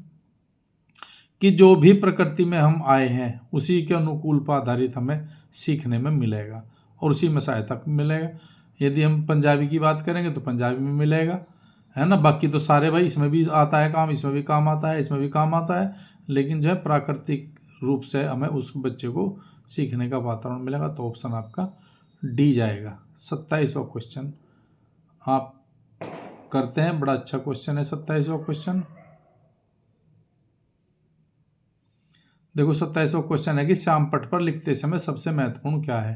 कि जो भी प्रकृति में हम आए हैं उसी के अनुकूल पर आधारित हमें सीखने में मिलेगा और उसी में सहायता मिलेगा। यदि हम पंजाबी की बात करेंगे तो पंजाबी में मिलेगा, है ना। बाकी तो सारे भाई इसमें भी आता है काम, इसमें भी काम आता है, इसमें भी काम आता है, लेकिन जो है प्राकृतिक रूप से हमें उस बच्चे को सीखने का वातावरण मिलेगा। तो ऑप्शन आपका डी जाएगा। 27वां क्वेश्चन आप करते हैं, बड़ा अच्छा क्वेश्चन है 27वां क्वेश्चन। देखो 27वां क्वेश्चन है कि श्याम पट पर लिखते समय सबसे महत्वपूर्ण क्या है।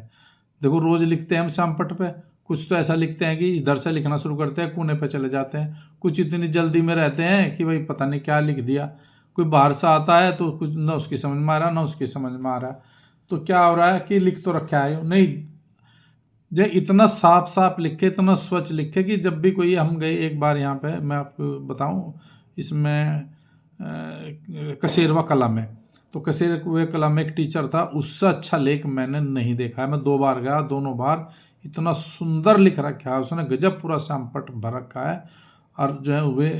देखो रोज लिखते हैं हम श्याम पट पे, कुछ तो ऐसा लिखते हैं कि इधर से लिखना शुरू करते हैं, कोने पे चले जाते हैं, कुछ इतनी जल्दी में रहते हैं कि भाई पता नहीं क्या लिख दिया। कोई बाहर से आता है तो कुछ ना उसकी समझ में आ रहा, ना उसकी समझ में आ रहा। तो क्या हो रहा है कि लिख तो रखा है नहीं, जो इतना साफ साफ लिखे, इतना स्वच्छ लिखे कि जब भी कोई, हम गए एक बार यहाँ पे, मैं आपको बताऊँ, इसमें कसेरवा कला में, तो कसेरवा कला में एक टीचर था, उससे अच्छा लेख मैंने नहीं देखा है। मैं 2 बार गया, दोनों बार इतना सुंदर लिख रखा है उसने, गजब पूरा श्यामपट भर रखा है। और जो है वे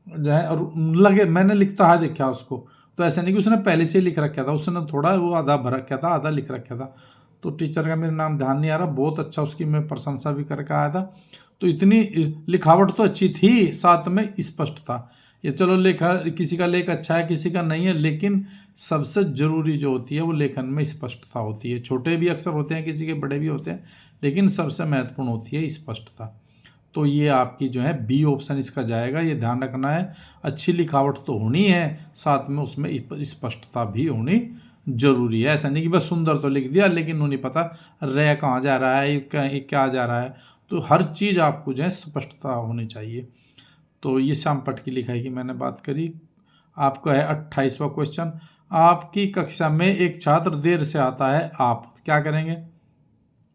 जो है और लगे मैंने लिखता है देखा उसको, तो ऐसा नहीं कि उसने पहले से ही लिख रखा था, उसने थोड़ा वो आधा भर रखा था, आधा लिख रखा था। तो टीचर का मेरा नाम ध्यान नहीं आ रहा, बहुत अच्छा उसकी मैं प्रशंसा भी करके आया था। तो इतनी लिखावट तो अच्छी थी, साथ में स्पष्ट था। ये चलो लेखा किसी का लेख अच्छा है किसी का नहीं है, लेकिन सबसे जरूरी जो होती है वो लेखन में स्पष्टता होती है। छोटे भी अक्सर होते हैं, किसी के बड़े भी होते हैं, लेकिन सबसे महत्वपूर्ण होती है स्पष्टता। तो ये आपकी जो है बी ऑप्शन इसका जाएगा। ये ध्यान रखना है, अच्छी लिखावट तो होनी है, साथ में उसमें स्पष्टता भी होनी जरूरी है। ऐसा नहीं कि बस सुंदर तो लिख दिया लेकिन उन्हें पता रह कहाँ जा रहा है, क्या जा रहा है। तो हर चीज़ आपको जो है स्पष्टता होनी चाहिए। तो ये श्यामपट की लिखाई की मैंने बात करी। आपका है 28वां क्वेश्चन, आपकी कक्षा में एक छात्र देर से आता है, आप क्या करेंगे?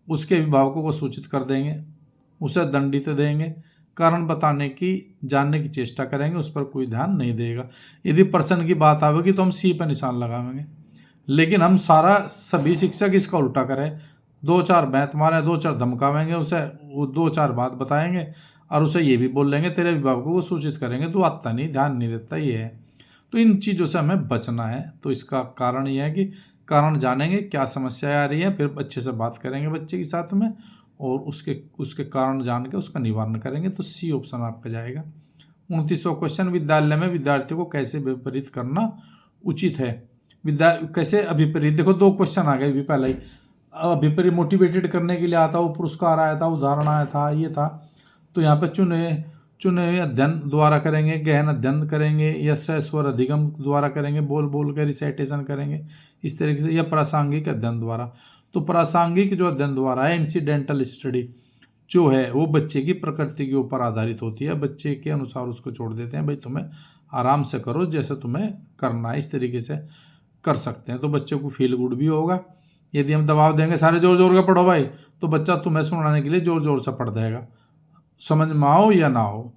उसके अभिभावकों को सूचित कर देंगे, उसे दंडित देंगे, कारण बताने की जानने की चेष्टा करेंगे, उस पर कोई ध्यान नहीं देगा। यदि प्रश्न की बात आवेगी तो हम सी पर निशान लगाएंगे, लेकिन हम सारा सभी शिक्षक इसका उल्टा करें, 2-4 बैंत मारे, 2-4 धमकावेंगे उसे, वो 2-4 बात बताएंगे और उसे ये भी बोल लेंगे तेरे अभिभावकों को सूचित करेंगे, तू आता नहीं, ध्यान नहीं देता, ये है। तो इन चीज़ों से हमें बचना है। तो इसका कारण ये है कि कारण जानेंगे क्या समस्या आ रही है, फिर अच्छे से बात करेंगे बच्चे के साथ में और उसके कारण जान के उसका निवारण करेंगे। तो सी ऑप्शन आपका जाएगा। 29वां क्वेश्चन, विद्यालय में विद्यार्थियों को कैसे विपरीत करना उचित है। कैसे अभिप्रेत, देखो 2 क्वेश्चन आ गए अभी पहले ही। अभिप्रेत मोटिवेटेड करने के लिए आता, वो पुरस्कार आया था, उदाहरण आया था, ये था। तो यहाँ पे चुने हुए अध्ययन द्वारा करेंगे, गहन अध्ययन करेंगे, या स्वर अधिगम द्वारा करेंगे, बोल बोल कर रिसाइटेशन करेंगे इस तरीके से, या प्रासंगिक अध्ययन द्वारा। तो प्रासंगिक जो अध्ययन द्वारा है, इंसिडेंटल स्टडी जो है, वो बच्चे की प्रकृति के ऊपर आधारित होती है, बच्चे के अनुसार उसको छोड़ देते हैं, भाई तुम्हें आराम से करो जैसे तुम्हें करना है, इस तरीके से कर सकते हैं। तो बच्चे को फील गुड भी होगा। यदि हम दबाव देंगे सारे जोर जोर का पढ़ो भाई, तो बच्चा तुम्हें सुनाने के लिए जोर जोर से पढ़ देगा, समझ में आओ या ना हो,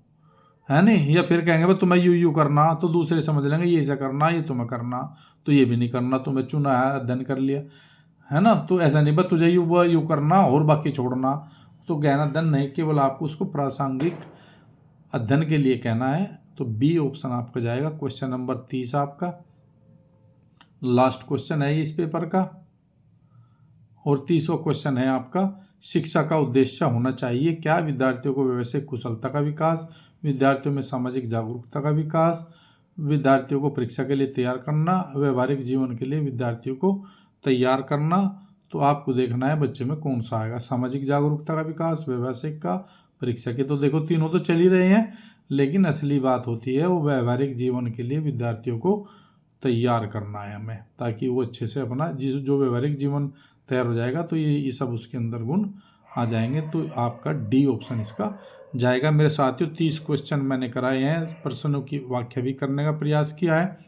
है नहीं। या फिर कहेंगे भाई तुम्हें यू करना, तो दूसरे समझ लेंगे ये ऐसा करना, ये तुम्हें करना, तो ये भी नहीं करना, तुम्हें चुना है, अध्ययन कर लिया, है ना। तो ऐसा नहीं, बस तुझे यू करना और बाकी छोड़ना। तो गहन अध्ययन नहीं, केवल आपको उसको प्रासंगिक अध्ययन के लिए कहना है। तो बी ऑप्शन आपका जाएगा। क्वेश्चन नंबर 30 आपका लास्ट क्वेश्चन है इस पेपर का, और 30वां क्वेश्चन है आपका, शिक्षा का उद्देश्य होना चाहिए क्या। विद्यार्थियों को व्यवसायिक कुशलता का विकास, विद्यार्थियों में सामाजिक जागरूकता का विकास, विद्यार्थियों को परीक्षा के लिए तैयार करना, व्यवहारिक जीवन के लिए विद्यार्थियों को तैयार करना। तो आपको देखना है बच्चे में कौन सा आएगा, सामाजिक जागरूकता का विकास, व्यवसायिक का, परीक्षा के। तो देखो तीनों तो चल ही रहे हैं, लेकिन असली बात होती है वो व्यवहारिक जीवन के लिए विद्यार्थियों को तैयार करना है हमें, ताकि वो अच्छे से अपना जो व्यवहारिक जीवन तैयार हो जाएगा, तो ये सब उसके अंदर गुण आ जाएंगे। तो आपका डी ऑप्शन इसका जाएगा। मेरे साथियों 30 क्वेश्चन मैंने कराए हैं, प्रश्नों की व्याख्या भी करने का प्रयास किया है।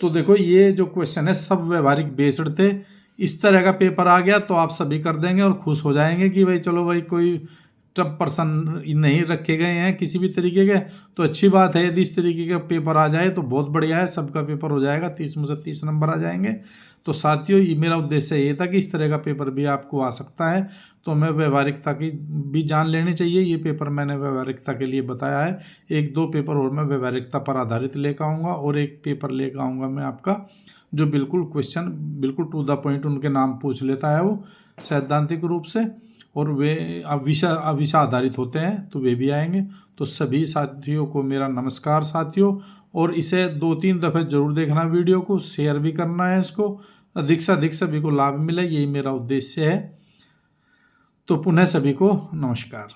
तो देखो ये जो क्वेश्चन है सब व्यवहारिक बेस्ड थे। इस तरह का पेपर आ गया तो आप सभी कर देंगे और खुश हो जाएंगे कि भाई चलो भाई कोई टफ प्रश्न नहीं रखे गए हैं किसी भी तरीके के, तो अच्छी बात है। यदि इस तरीके का पेपर आ जाए तो बहुत बढ़िया है, सबका पेपर हो जाएगा, 30 में से 30 नंबर आ जाएंगे। तो साथियों ये मेरा उद्देश्य ये था कि इस तरह का पेपर भी आपको आ सकता है, तो हमें व्यवहारिकता की भी जान लेनी चाहिए। ये पेपर मैंने व्यवहारिकता के लिए बताया है। 1-2 पेपर और मैं व्यवहारिकता पर आधारित लेकर आऊँगा, और एक पेपर लेकर आऊँगा मैं आपका जो बिल्कुल क्वेश्चन बिल्कुल टू द पॉइंट उनके नाम पूछ लेता है वो सैद्धांतिक रूप से, और वे विषय आधारित होते हैं, तो वे भी आएंगे। तो सभी साथियों को मेरा नमस्कार साथियों, और इसे 2-3 दफ़े ज़रूर देखना, वीडियो को शेयर भी करना है, इसको अधिक से अधिक सभी को लाभ मिले, यही मेरा उद्देश्य है। तो पुनः सभी को नमस्कार।